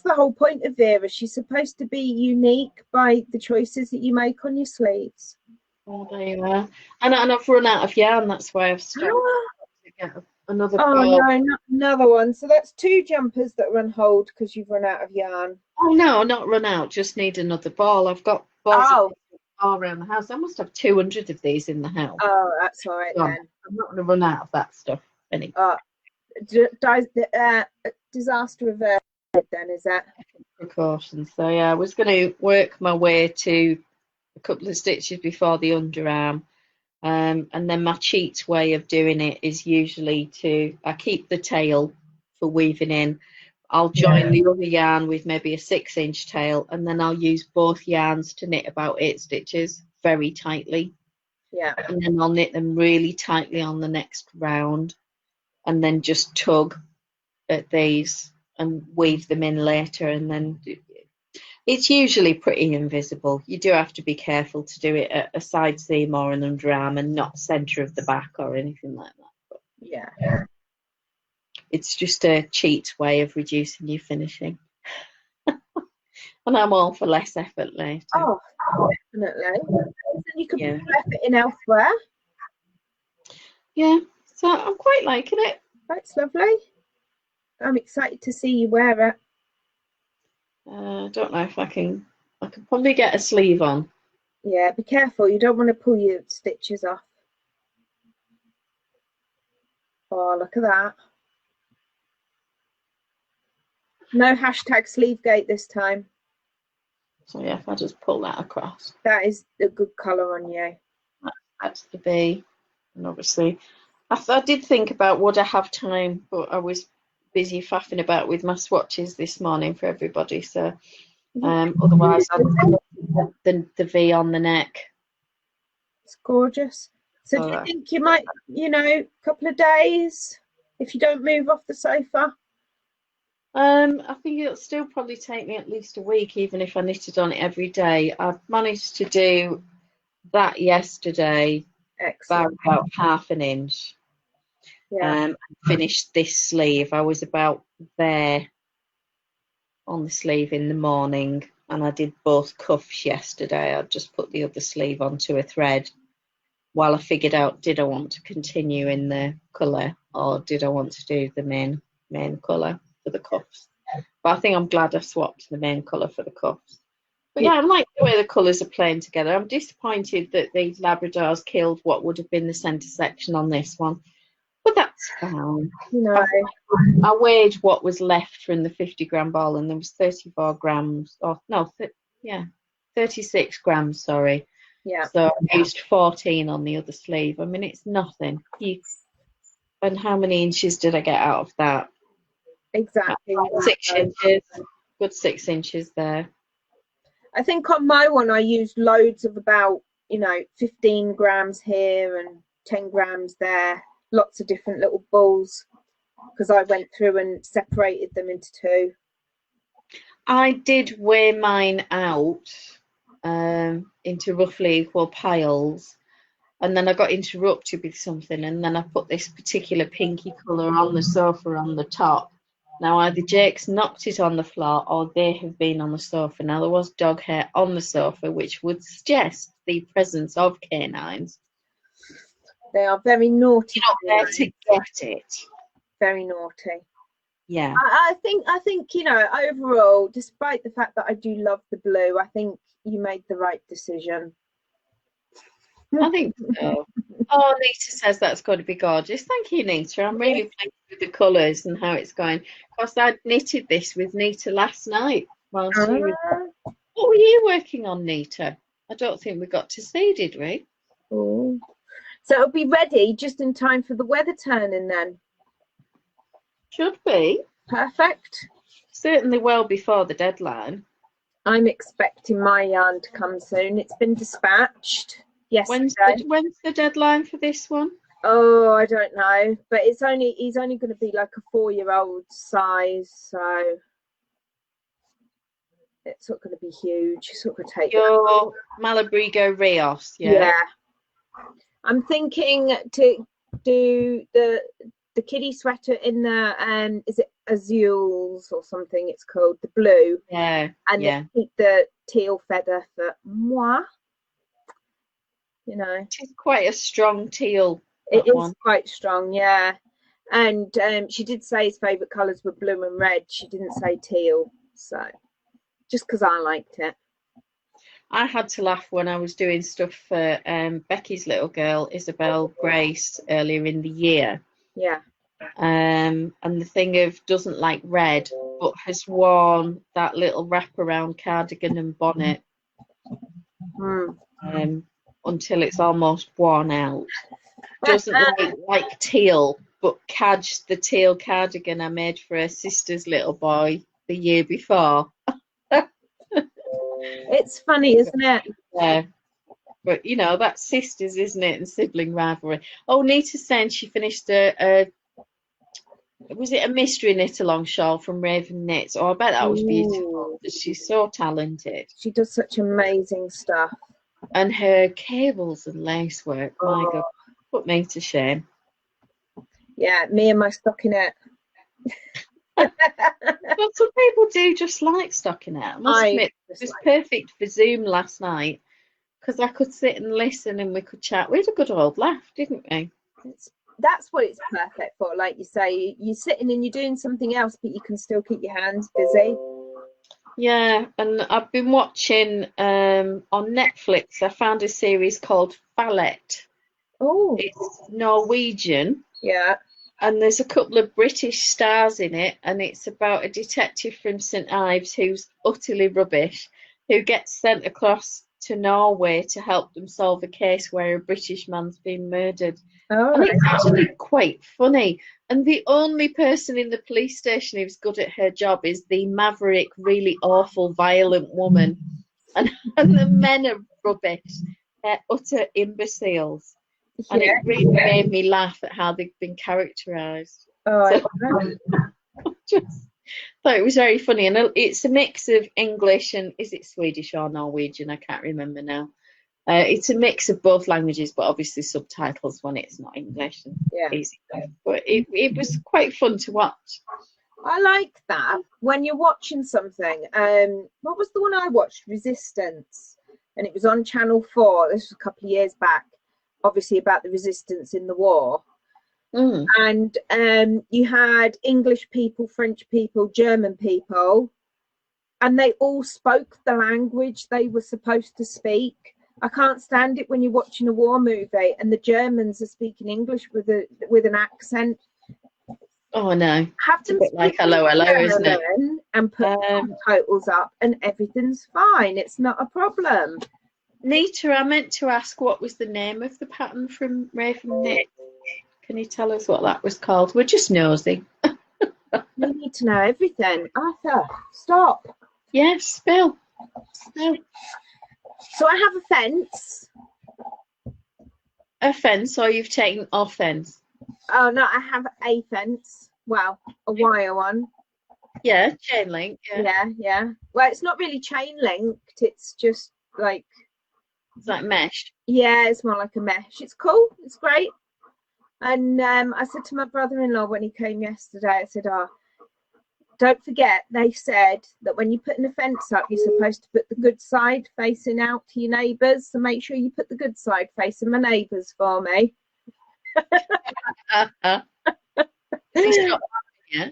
the whole point of Vera. She's supposed to be unique by the choices that you make on your sleeves. Oh, there you are. And I've run out of yarn. That's why I've stopped to get another ball. No, not another one. So that's 2 jumpers that run hold because you've run out of yarn. Oh no, not run out. Just need another ball. I've got balls all around the house. I must have 200 of these in the house. Oh, that's all right then. I'm not going to run out of that stuff anyway. Disaster averted then, is that? Precautions. So yeah, I was going to work my way to a couple of stitches before the underarm, and then my cheat way of doing it is usually I keep the tail for weaving in. I'll join the other yarn with maybe a 6-inch tail, and then I'll use both yarns to knit about 8 stitches very tightly. Yeah. And then I'll knit them really tightly on the next round, and then just tug at these and weave them in later, and then it's usually pretty invisible. You do have to be careful to do it at a side seam or an underarm and not centre of the back or anything like that. But yeah, it's just a cheat way of reducing your finishing. And And I'm all for less effort later. Oh, definitely. So you could put effort in elsewhere. Yeah, so I'm quite liking it. That's lovely. I'm excited to see you wear it. I don't know if I can probably get a sleeve on. Yeah, be careful. You don't want to pull your stitches off. Oh, look at that. No hashtag sleeve gate this time. So yeah, if I just pull that across. That is a good colour on you. That's the B. And obviously, I did think about would I have time, but I was busy faffing about with my swatches this morning for everybody. So otherwise, I'll the V on the neck. It's gorgeous. So do you think you might, a couple of days if you don't move off the sofa? I think it'll still probably take me at least a week, even if I knitted on it every day. I've managed to do that yesterday. Excellent. About half an inch. Yeah. Finished this sleeve. I was about there on the sleeve in the morning, and I did both cuffs yesterday. I just put the other sleeve onto a thread while I figured out, did I want to continue in the colour or did I want to do the main colour for the cuffs? But I think I'm glad I swapped the main colour for the cuffs. But yeah, I like the way the colours are playing together. I'm disappointed that the Labradors killed what would have been the centre section on this one. But that's fine. I weighed what was left from the 50-gram ball, and there was 34 grams. Oh, no, 36 grams, sorry. Yeah. So I used 14 on the other sleeve. I mean, it's nothing. And how many inches did I get out of that? Exactly. 6 inches. Good 6 inches there. I think on my one, I used loads of about, 15 grams here and 10 grams there. Lots of different little balls because I went through and separated them into two. I did weigh mine out into roughly equal piles, and then I got interrupted with something, and then I put this particular pinky colour on the sofa on the top. Now either Jake's knocked it on the floor or they have been on the sofa. Now there was dog hair on the sofa, which would suggest the presence of canines. They are very naughty. You're not there to get it. Very naughty. Yeah. I think overall, despite the fact that I do love the blue, I think you made the right decision. I think so. Oh, Nita says that's got to be gorgeous. Thank you, Nita. I'm really pleased with the colours and how it's going. Of course, I knitted this with Nita last night. What were you working on, Nita? I don't think we got to see, did we? Oh. So it'll be ready just in time for the weather turning then. Should be. Perfect. Certainly well before the deadline. I'm expecting my yarn to come soon. It's been dispatched yesterday. When's the deadline for this one? Oh, I don't know. But he's only going to be like a 4-year-old size, so it's not going to be huge. It's not going to take your Malabrigo Rios, yeah. I'm thinking to do the kiddie sweater in the is it azules or something it's called, the blue, and then keep the teal feather for moi. It's quite a strong teal. It is quite strong, yeah. And she did say his favourite colours were blue and red. She didn't say teal, so just because I liked it. I had to laugh when I was doing stuff for Becky's little girl, Isabel Grace, earlier in the year. Yeah. And the thing of doesn't like red, but has worn that little wraparound cardigan and bonnet until it's almost worn out. Doesn't like teal, but cadged the teal cardigan I made for her sister's little boy the year before. It's funny, isn't it? Yeah. But, that's sisters, isn't it? And sibling rivalry. Oh, Nita's saying she finished was it a mystery knit-along shawl from Ravenknits? Oh, I bet that was beautiful. She's so talented. She does such amazing stuff. And her cables and lace work, my God, put me to shame. Yeah, me and my stockinette. But some people do just like stockinette. I must admit, it was perfect for Zoom last night because I could sit and listen and we could chat. We had a good old laugh, didn't we? That's what it's perfect for. Like you say, you're sitting and you're doing something else, but you can still keep your hands busy. Yeah, and I've been watching on Netflix. I found a series called Fallet. Oh, it's Norwegian. Yeah. And there's a couple of British stars in it, and it's about a detective from St Ives who's utterly rubbish, who gets sent across to Norway to help them solve a case where a British man's been murdered. Oh, and it's actually quite funny. And the only person in the police station who's good at her job is the maverick, really awful, violent woman. And the men are rubbish. They're utter imbeciles. And it really made me laugh at how they've been characterised. Oh, so, I just thought it was very funny. And it's a mix of English and, is it Swedish or Norwegian? I can't remember now. It's a mix of both languages, but obviously subtitles when it's not English. And easy. But it was quite fun to watch. I like that. When you're watching something, what was the one I watched? Resistance. And it was on Channel 4. This was a couple of years back. Obviously about the resistance in the war. And you had English people, French people, German people, and they all spoke the language they were supposed to speak. I can't stand it when you're watching a war movie and the Germans are speaking English with an accent. Oh no, have them it's a bit like hello, isn't it? And put totals up and everything's fine. It's not a problem. Nita, I meant to ask, what was the name of the pattern from Ravenknits? Can you tell us what that was called? We're just nosy. We need to know everything. Arthur, stop. Yes, spill. So I have a fence. A fence, or you've taken offence? Oh no, I have a fence. Well, a wire one. Yeah, chain link. Yeah. Well, it's not really chain linked. It's just like. It's like mesh. Yeah, it's more like a mesh. It's cool. It's great. And I said to my brother-in-law when he came yesterday, I said, don't forget, they said that when you're putting a fence up, you're supposed to put the good side facing out to your neighbours. So make sure you put the good side facing my neighbours for me. He stopped laughing, yeah?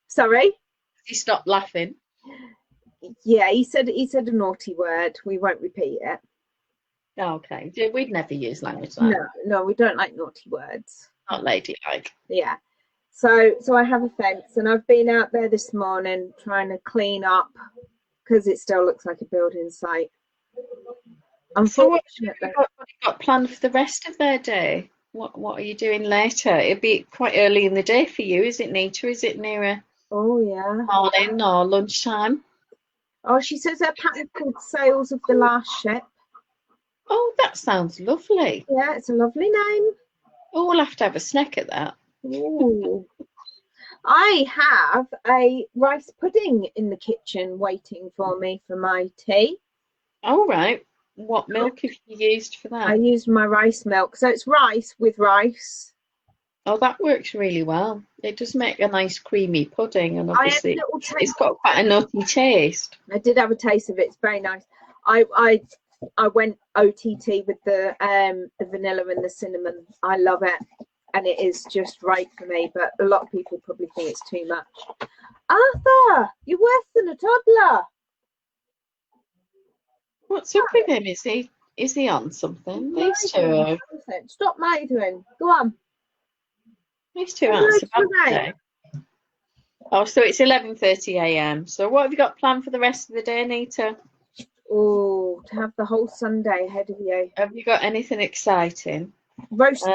Sorry? He stopped laughing. Yeah, he said a naughty word. We won't repeat it. Okay. We'd never use language like that. No, we don't like naughty words. Not ladylike. Yeah. So I have a fence and I've been out there this morning trying to clean up because it still looks like a building site. So what have you got planned for the rest of their day? What are you doing later? It'd be quite early in the day for you, is it, Nita? Is it nearer morning or lunchtime? Oh, she says her pattern's called Sails of the Last Ship. Oh, that sounds lovely. Yeah, it's a lovely name. Oh, we'll have to have a snack at that. Ooh. I have a rice pudding in the kitchen waiting for me for my tea. All right. What milk have you used for that? I used my rice milk. So it's rice with rice. Oh, that works really well. It does make a nice creamy pudding, and obviously it's got quite a nutty taste. I did have a taste of it. It's very nice. I went OTT with the vanilla and the cinnamon. I love it, and it is just right for me. But a lot of people probably think it's too much. Arthur, you're worse than a toddler. What's up with him? Is he on something? These two. Stop mothering. Go on. These two aren't so bad today. Oh, so it's 11:30 a.m. So what have you got planned for the rest of the day, Nita? Oh, to have the whole Sunday ahead of you. Have you got anything exciting? Roast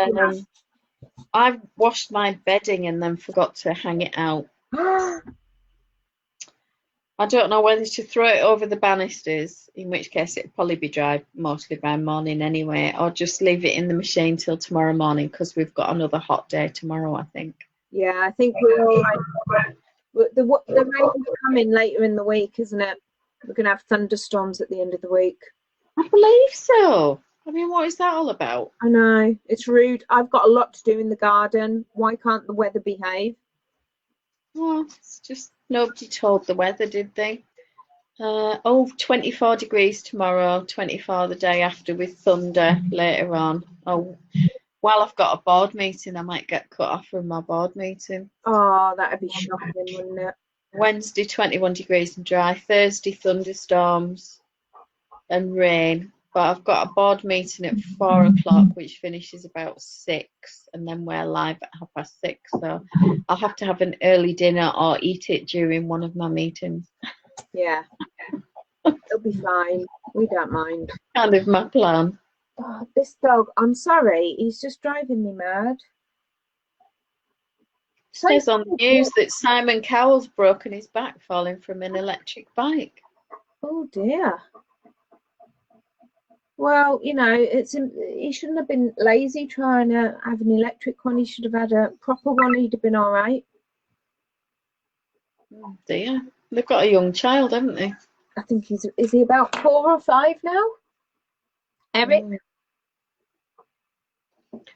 I've washed my bedding and then forgot to hang it out. I don't know whether to throw it over the banisters, in which case it'll probably be dry mostly by morning anyway, or just leave it in the machine till tomorrow morning because we've got another hot day tomorrow, I think. Yeah, I think we're all right. The rain's coming later in the week, isn't it? We're going to have thunderstorms at the end of the week. I believe so. I mean, what is that all about? I know. It's rude. I've got a lot to do in the garden. Why can't the weather behave? Oh, it's just nobody told the weather, did they? 24 degrees tomorrow, 24 the day after with thunder later on. Oh, while I've got a board meeting, I might get cut off from my board meeting. Oh, that'd be shocking, wouldn't it? Wednesday, 21 degrees and dry. Thursday, thunderstorms and rain. But I've got a board meeting at 4 o'clock, which finishes about 6, and then we're live at 6:30. So I'll have to have an early dinner or eat it during one of my meetings. Yeah, it'll be fine. We don't mind. Kind of my plan. Oh, this dog, I'm sorry, he's just driving me mad. It says on the news that Simon Cowell's broken his back falling from an electric bike. Oh dear. Well, you know, he shouldn't have been lazy trying to have an electric one. He should have had a proper one. He'd have been all right. Oh dear. They've got a young child, haven't they? I think is he about 4 or 5 now? Eric?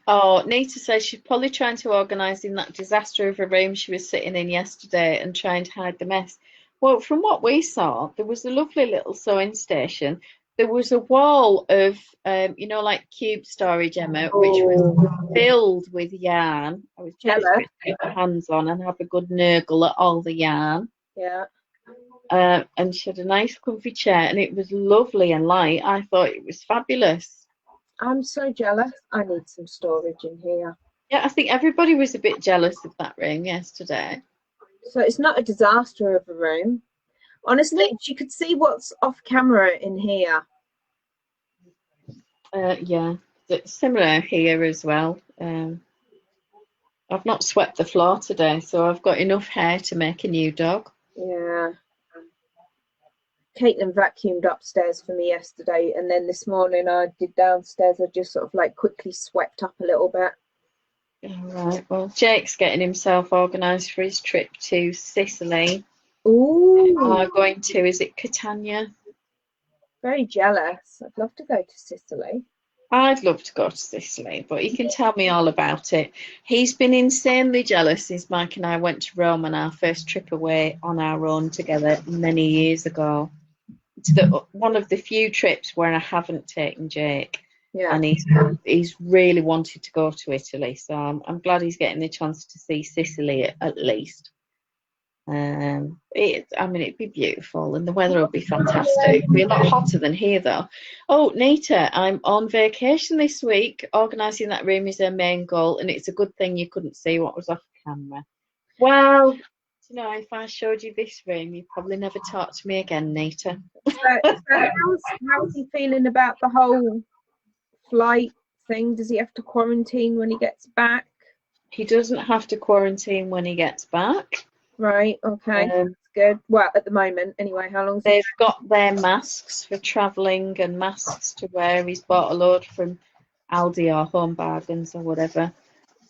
Oh, Nita says she's probably trying to organise in that disaster of a room she was sitting in yesterday and trying to hide the mess. Well, from what we saw, there was a lovely little sewing station. There was a wall of, you know, like cube storage, Emma, which was filled with yarn. I was jealous to get my hands on and have a good nurgle at all the yarn. Yeah. And she had a nice comfy chair, and it was lovely and light. I thought it was fabulous. I'm so jealous. I need some storage in here. Yeah, I think everybody was a bit jealous of that room yesterday. So it's not a disaster of a room. Honestly, you could see what's off camera in here. Yeah, it's similar here as well. I've not swept the floor today, so I've got enough hair to make a new dog. Yeah. Caitlin vacuumed upstairs for me yesterday, and then this morning I did downstairs. I just sort of like quickly swept up a little bit. All right. Well, Jake's getting himself organised for his trip to Sicily. Ooh. Going to, is it Catania? Very jealous. I'd love to go to Sicily. I'd love to go to Sicily, but he can tell me all about it. He's been insanely jealous since Mike and I went to Rome on our first trip away on our own together many years ago. It's one of the few trips where I haven't taken Jake. Yeah. And he's really wanted to go to Italy, so I'm glad he's getting the chance to see Sicily at least. It'd be beautiful, and the weather will be fantastic. It'll be a lot hotter than here, though. Oh, Nita, I'm on vacation this week. Organising that room is her main goal, and it's a good thing you couldn't see what was off camera. Well, you know, if I showed you this room, you'd probably never talk to me again, Nita. So how's he feeling about the whole flight thing? Does he have to quarantine when he gets back? He doesn't have to quarantine when he gets back. Right, okay, that's good. Well, at the moment, anyway, how long? They've got their masks for travelling and masks to wear. He's bought a load from Aldi or Home Bargains or whatever.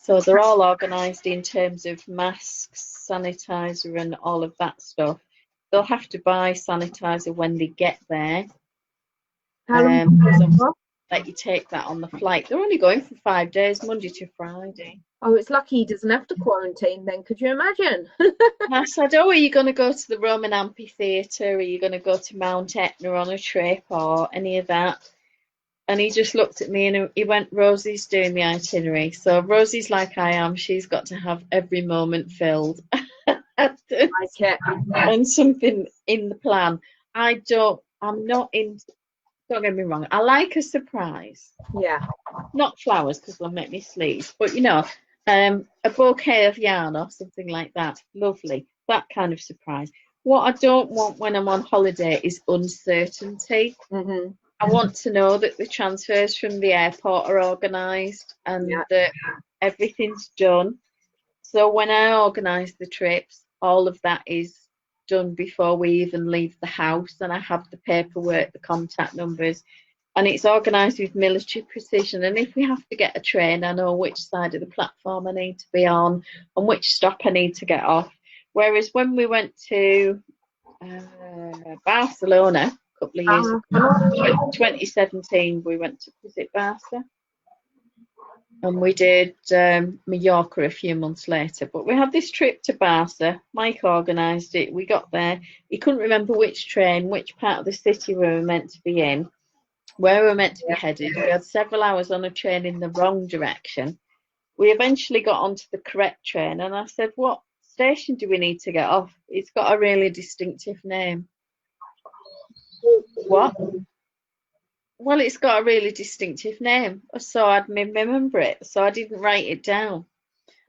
So they're all organised in terms of masks, sanitiser and all of that stuff. They'll have to buy sanitiser when they get there. How long? Let you take that on the flight. They're only going for 5 days, Monday to Friday. Oh, it's lucky he doesn't have to quarantine then. Could you imagine? I said, oh, are you going to go to the Roman Amphitheatre? Are you going to go to Mount Etna on a trip or any of that? And he just looked at me and he went, Rosie's doing the itinerary. So Rosie's like I am. She's got to have every moment filled. And something in the plan. Don't get me wrong, I like a surprise. Yeah. Not flowers, because they'll make me sneeze. But, you know, a bouquet of yarn or something like that. Lovely. That kind of surprise. What I don't want when I'm on holiday is uncertainty. Mm-hmm. I want to know that the transfers from the airport are organised and that everything's done. So when I organise the trips, all of that is done before we even leave the house, and I have the paperwork, the contact numbers, and it's organised with military precision. And if we have to get a train, I know which side of the platform I need to be on and which stop I need to get off. Whereas when we went to Barcelona a couple of years ago, 2017, we went to visit Barca. And we did Mallorca a few months later. But we had this trip to Barca. Mike organised it. We got there. He couldn't remember which train, which part of the city we were meant to be in, where we were meant to be headed. We had several hours on a train in the wrong direction. We eventually got onto the correct train, and I said, "What station do we need to get off? It's got a really distinctive name." What? Well, it's got a really distinctive name, so I'd remember it, so I didn't write it down.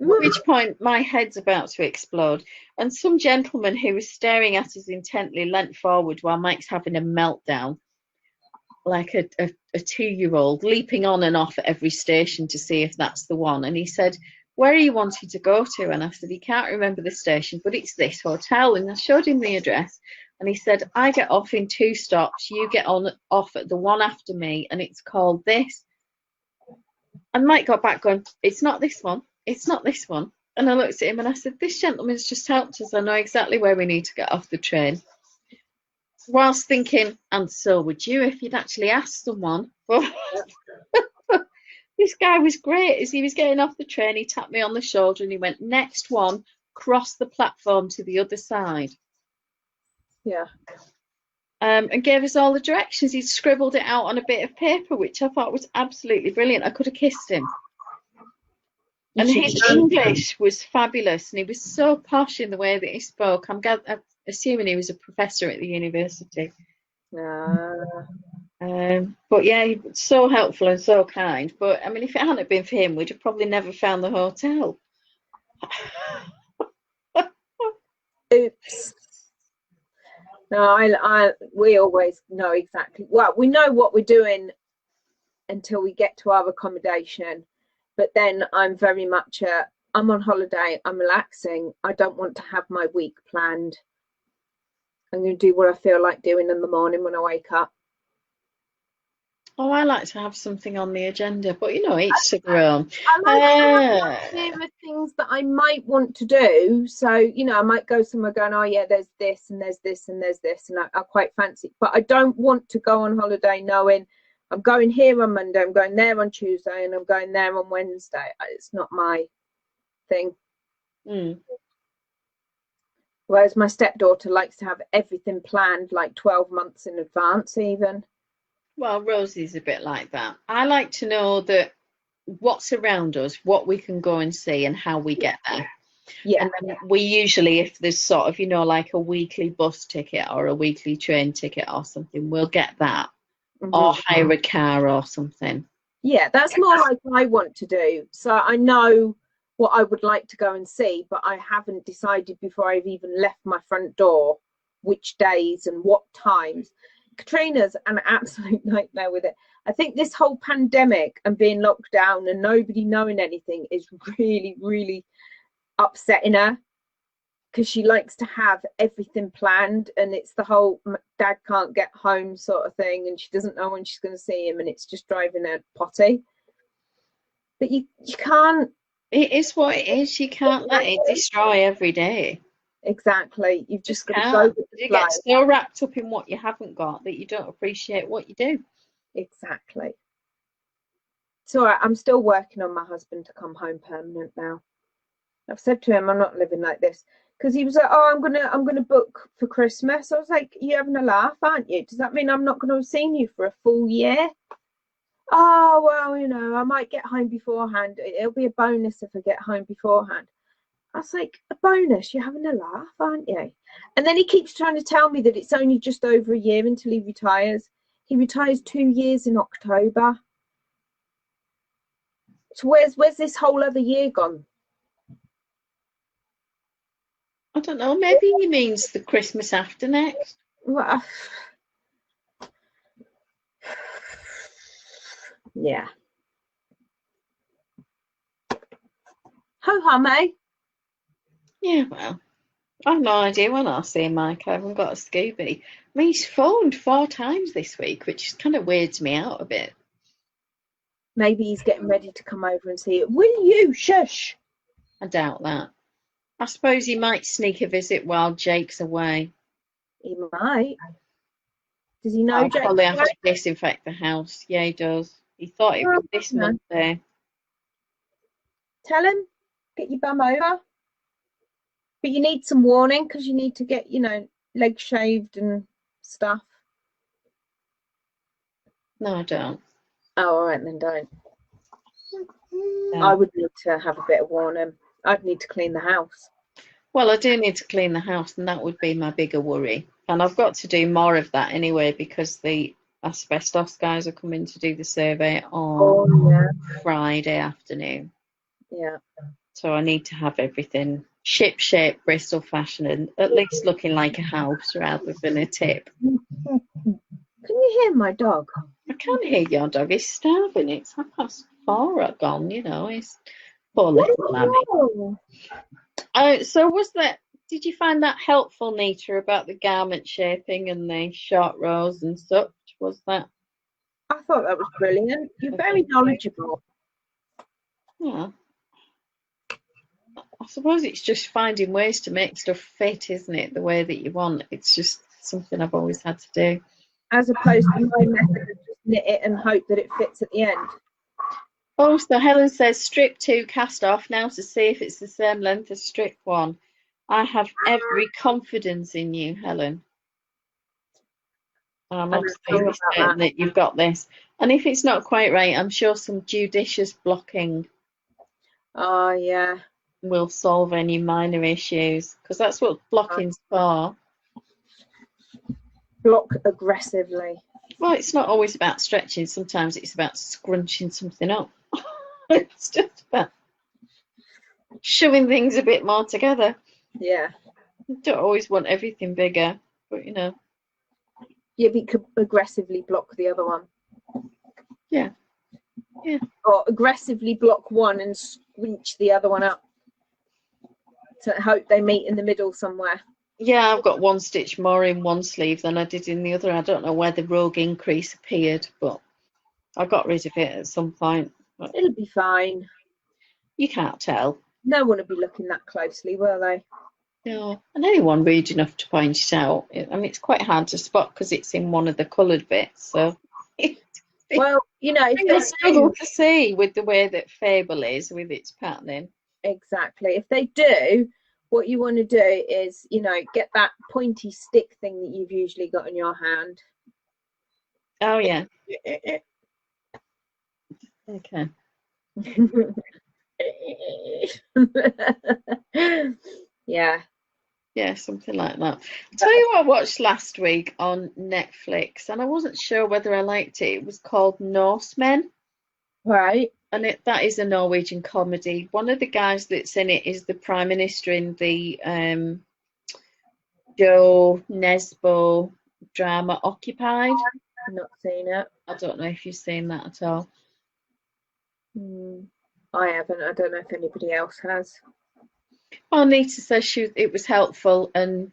At which point, my head's about to explode, and some gentleman who was staring at us intently leant forward while Mike's having a meltdown, like a 2-year-old, leaping on and off at every station to see if that's the one. And he said, "Where are you wanting to go to?" And I said, "He can't remember the station, but it's this hotel." And I showed him the address. And he said, "I get off in 2 stops. You get off at the one after me, and it's called this." And Mike got back going, "It's not this one. It's not this one." And I looked at him and I said, "This gentleman's just helped us. I know exactly where we need to get off the train." Whilst thinking, and so would you if you'd actually asked someone. This guy was great. As he was getting off the train, he tapped me on the shoulder and he went, "Next one, cross the platform to the other side." Yeah. And gave us all the directions. He'd scribbled it out on a bit of paper, which I thought was absolutely brilliant. I could have kissed him. And his English was fabulous, and he was so posh in the way that he spoke. I'm assuming he was a professor at the university. But yeah, he was so helpful and so kind. But I mean, if it hadn't been for him, we'd have probably never found the hotel. Oops. No, we always know exactly. Well, we know what we're doing until we get to our accommodation. But then I'm very much I'm on holiday. I'm relaxing. I don't want to have my week planned. I'm going to do what I feel like doing in the morning when I wake up. Oh, I like to have something on the agenda, but you know, each to their own. I like to have things that I might want to do. So, you know, I might go somewhere going, "Oh yeah, there's this and there's this and there's this," and I quite fancy it. But I don't want to go on holiday knowing I'm going here on Monday, I'm going there on Tuesday, and I'm going there on Wednesday. It's not my thing. Whereas my stepdaughter likes to have everything planned like 12 months in advance even. Well, Rosie's a bit like that. I like to know that what's around us, what we can go and see, and how we get there. Yeah. And then we usually, if there's sort of, you know, like a weekly bus ticket or a weekly train ticket or something, we'll get that. Or hire a car or something. Yeah, that's more like I want to do. So I know what I would like to go and see, but I haven't decided before I've even left my front door which days and what times. Katrina's an absolute nightmare with it. I think this whole pandemic and being locked down and nobody knowing anything is really, really upsetting her, because she likes to have everything planned, and it's the whole dad can't get home sort of thing, and she doesn't know when she's going to see him, and it's just driving her potty. But you can't. It is what it is. You can't let it destroy every day. Exactly. You've just got to go with the flow. You get so wrapped up in what you haven't got that you don't appreciate what you do. Exactly. It's all right. I'm still working on my husband to come home permanent now. I've said to him, I'm not living like this. Because he was like, "Oh, I'm gonna book for Christmas." I was like, "You're having a laugh, aren't you? Does that mean I'm not going to have seen you for a full year?" "Oh, well, you know, I might get home beforehand. It'll be a bonus if I get home beforehand." I was like, "A bonus? You're having a laugh, aren't you?" And then he keeps trying to tell me that it's only just over a year until he retires. He retires 2 years in October. So where's this whole other year gone? I don't know. Maybe he means the Christmas after next. Well, yeah. Ho hum, eh? Yeah, well, I've no idea when I'll see Mike. I haven't got a Scooby. I mean, he's phoned 4 times this week, which kind of weirds me out a bit. Maybe he's getting ready to come over and see it. Will you? Shush. I doubt that. I suppose he might sneak a visit while Jake's away. He might. Does he know I'll Jake's probably have away? to disinfect the house. Yeah, he does. He thought it was this Monday. Tell him, get your bum over. But you need some warning because you need to get, you know, legs shaved and stuff. No, I don't. Oh, all right, then don't. No. I would need to have a bit of warning. I'd need to clean the house. Well, I do need to clean the house, and that would be my bigger worry. And I've got to do more of that anyway because the asbestos guys are coming to do the survey on Friday afternoon. Yeah. So I need to have everything ship shape, Bristol fashion, and at least looking like a house rather than a tip. Can you hear my dog? I can't hear your dog. He's starving. It's 4:30 gone, you know. He's poor little lammy. So was that, did you find that helpful, Nita, about the garment shaping and the short rows and such? Was that? I thought that was brilliant. You're very knowledgeable. Yeah. I suppose it's just finding ways to make stuff fit, isn't it? The way that you want. It's just something I've always had to do. As opposed to my method of just knit it and hope that it fits at the end. Oh, so Helen says strip 2 cast off now to see if it's the same length as strip 1. I have every confidence in you, Helen. And I'm absolutely certain that you've got this. And if it's not quite right, I'm sure some judicious blocking will solve any minor issues, because that's what blocking's for. Block aggressively. Well, it's not always about stretching. Sometimes it's about scrunching something up. It's just about shoving things a bit more together. Yeah. You don't always want everything bigger, but you know. Yeah, but you could aggressively block the other one. Yeah. Yeah. Or aggressively block one and squinch the other one up. To hope they meet in the middle somewhere. Yeah, I've got 1 stitch more in one sleeve than I did in the other. I don't know where the rogue increase appeared, but I got rid of it at some point. But it'll be fine. You can't tell. No one will be looking that closely, will they? No, and anyone rude enough to point it out. I mean, it's quite hard to spot because it's in one of the coloured bits. So, well, you know, if they struggle to see with the way that Fable is with its patterning. Exactly. If they do, what you want to do is, you know, get that pointy stick thing that you've usually got in your hand. Oh yeah. Okay. Yeah. Yeah, something like that. I'll tell you what I watched last week on Netflix, and I wasn't sure whether I liked it. It was called Norsemen. Right. And that is a Norwegian comedy. One of the guys that's in it is the Prime Minister in the Joe Nesbo drama Occupied. I've not seen it. I don't know if you've seen that at all. I haven't. I don't know if anybody else has. Well, Nita says it was helpful, and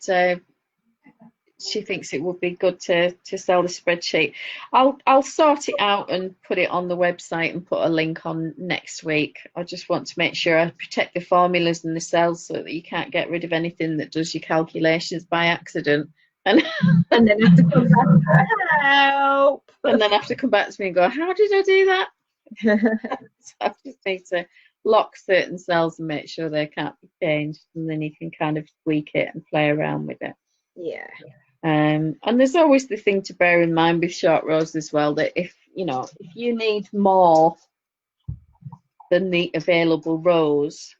she thinks it would be good to sell the spreadsheet. I'll sort it out and put it on the website and put a link on next week. I just want to make sure I protect the formulas and the cells so that you can't get rid of anything that does your calculations by accident. And then have to come back. Help! And then have to come back to me and go, how did I do that? So I just need to lock certain cells and make sure they can't be changed, and then you can kind of tweak it and play around with it. Yeah. And there's always the thing to bear in mind with short rows as well, that if you need more than the available rows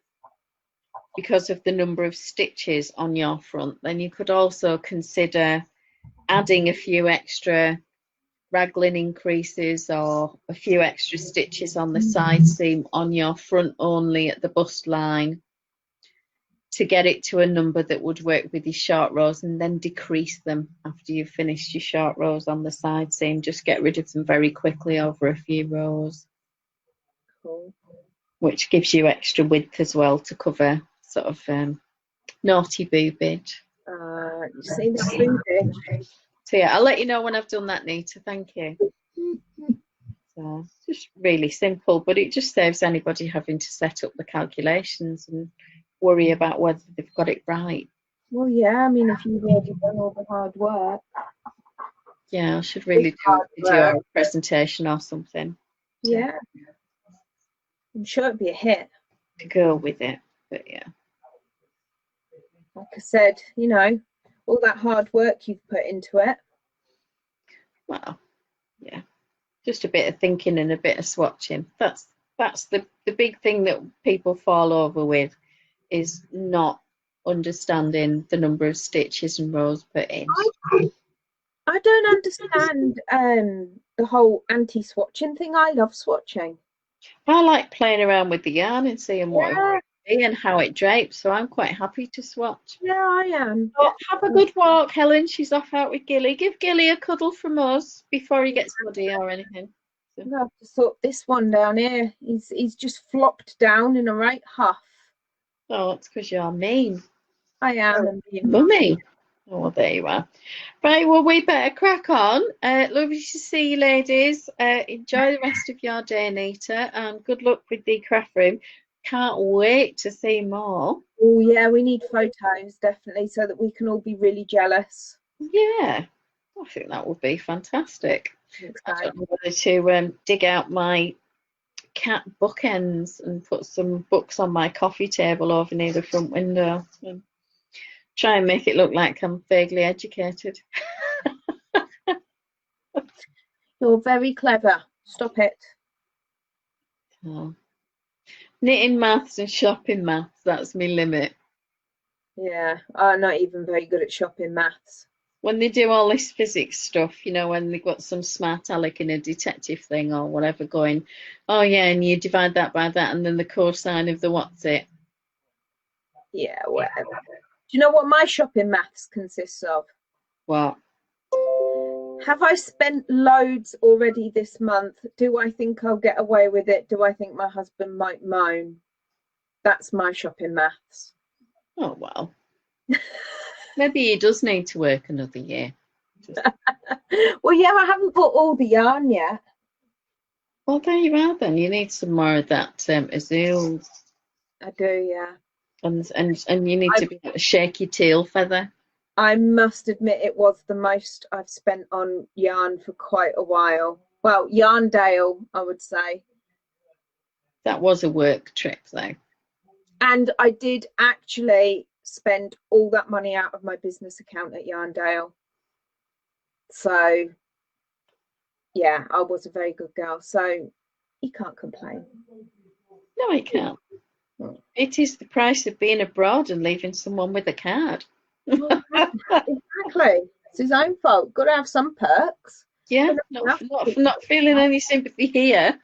because of the number of stitches on your front, then you could also consider adding a few extra raglan increases or a few extra stitches on the side seam on your front only at the bust line to get it to a number that would work with your short rows, and then decrease them after you've finished your short rows on the side seam. Just get rid of them very quickly over a few rows. Cool. Which gives you extra width as well to cover sort of naughty boobage. You see the boobage? So yeah, I'll let you know when I've done that, Nita. Thank you. So just really simple, but it just saves anybody having to set up the calculations and worry about whether they've got it right. Well, yeah, I mean, if you've already done all the hard work. Yeah, I should really do a video or a presentation or something. Yeah. I'm sure it'd be a hit. to go with it. But yeah, like I said, you know, all that hard work you've put into it. well, yeah, just a bit of thinking and a bit of swatching. That's the big thing that people fall over with, is not understanding the number of stitches and rows put in. I don't understand the whole anti-swatching thing. I love swatching. I like playing around with the yarn and seeing what it Yeah, would be and how it drapes, so I'm quite happy to swatch. yeah, I am. Oh, have a good walk, Helen. She's off out with Gilly. Give Gilly a cuddle from us before he gets muddy or anything. So. I'm gonna have to sort this one down here. He's just flopped down in a right huff. Oh, it's because you're mean. I am. Oh, mean mummy. Oh, well, there you are. Right, well, we better crack on. Lovely to see you, ladies. Enjoy the rest of your day, Nita, and good luck with the craft room. Can't wait to see more. Oh, yeah, we need photos, definitely, so that we can all be really jealous. Yeah, I think that would be fantastic. I don't know whether to dig out my cat bookends and put some books on my coffee table over near the front window and try and make it look like I'm vaguely educated. You're very clever. Stop it. Oh. Knitting maths and shopping maths, that's my limit. Yeah, I'm not even very good at shopping maths. When they do all this physics stuff, you know, when they've got some smart aleck in a detective thing or whatever going, oh yeah, and you divide that by that and then the cosine of the what's it. Yeah, whatever. Do you know what my shopping maths consists of? What? Have I spent loads already this month? Do I think I'll get away with it? Do I think my husband might moan? That's my shopping maths. Oh, well. Maybe he does need to work another year. Well, yeah, I haven't bought all the yarn yet. Well, there you are then. You need some more of that azul. I do, yeah. And you need to be able to shake your tail feather. I must admit it was the most I've spent on yarn for quite a while. Well, Yarndale, I would say. That was a work trip, though. And I did actually spend all that money out of my business account at Yarndale. So, yeah, I was a very good girl. So, you can't complain. No, I can't. It is the price of being abroad and leaving someone with a card. Exactly. It's his own fault. Got to have some perks. Yeah, not feeling any sympathy here.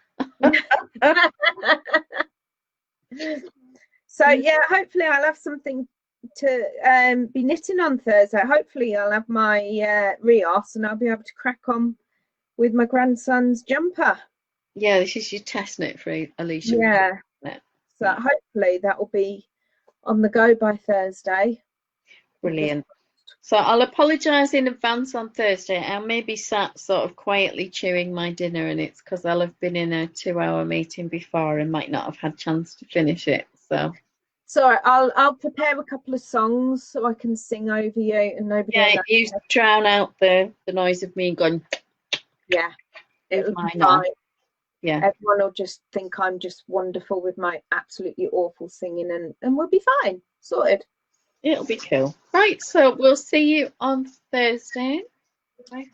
So yeah, hopefully I'll have something to be knitting on Thursday. Hopefully I'll have my Rios and I'll be able to crack on with my grandson's jumper. Yeah, this is your test knit for Alicia. Yeah. So hopefully that will be on the go by Thursday. Brilliant. So I'll apologise in advance on Thursday. I may be sat sort of quietly chewing my dinner, and it's because I'll have been in a 2-hour meeting before and might not have had a chance to finish it. So I'll prepare a couple of songs so I can sing over you and nobody. Yeah, you drown out the noise of me going. Yeah, it'll be fine. Yeah, everyone will just think I'm just wonderful with my absolutely awful singing, and we'll be fine. Sorted. It'll be cool. Right, so we'll see you on Thursday. Bye.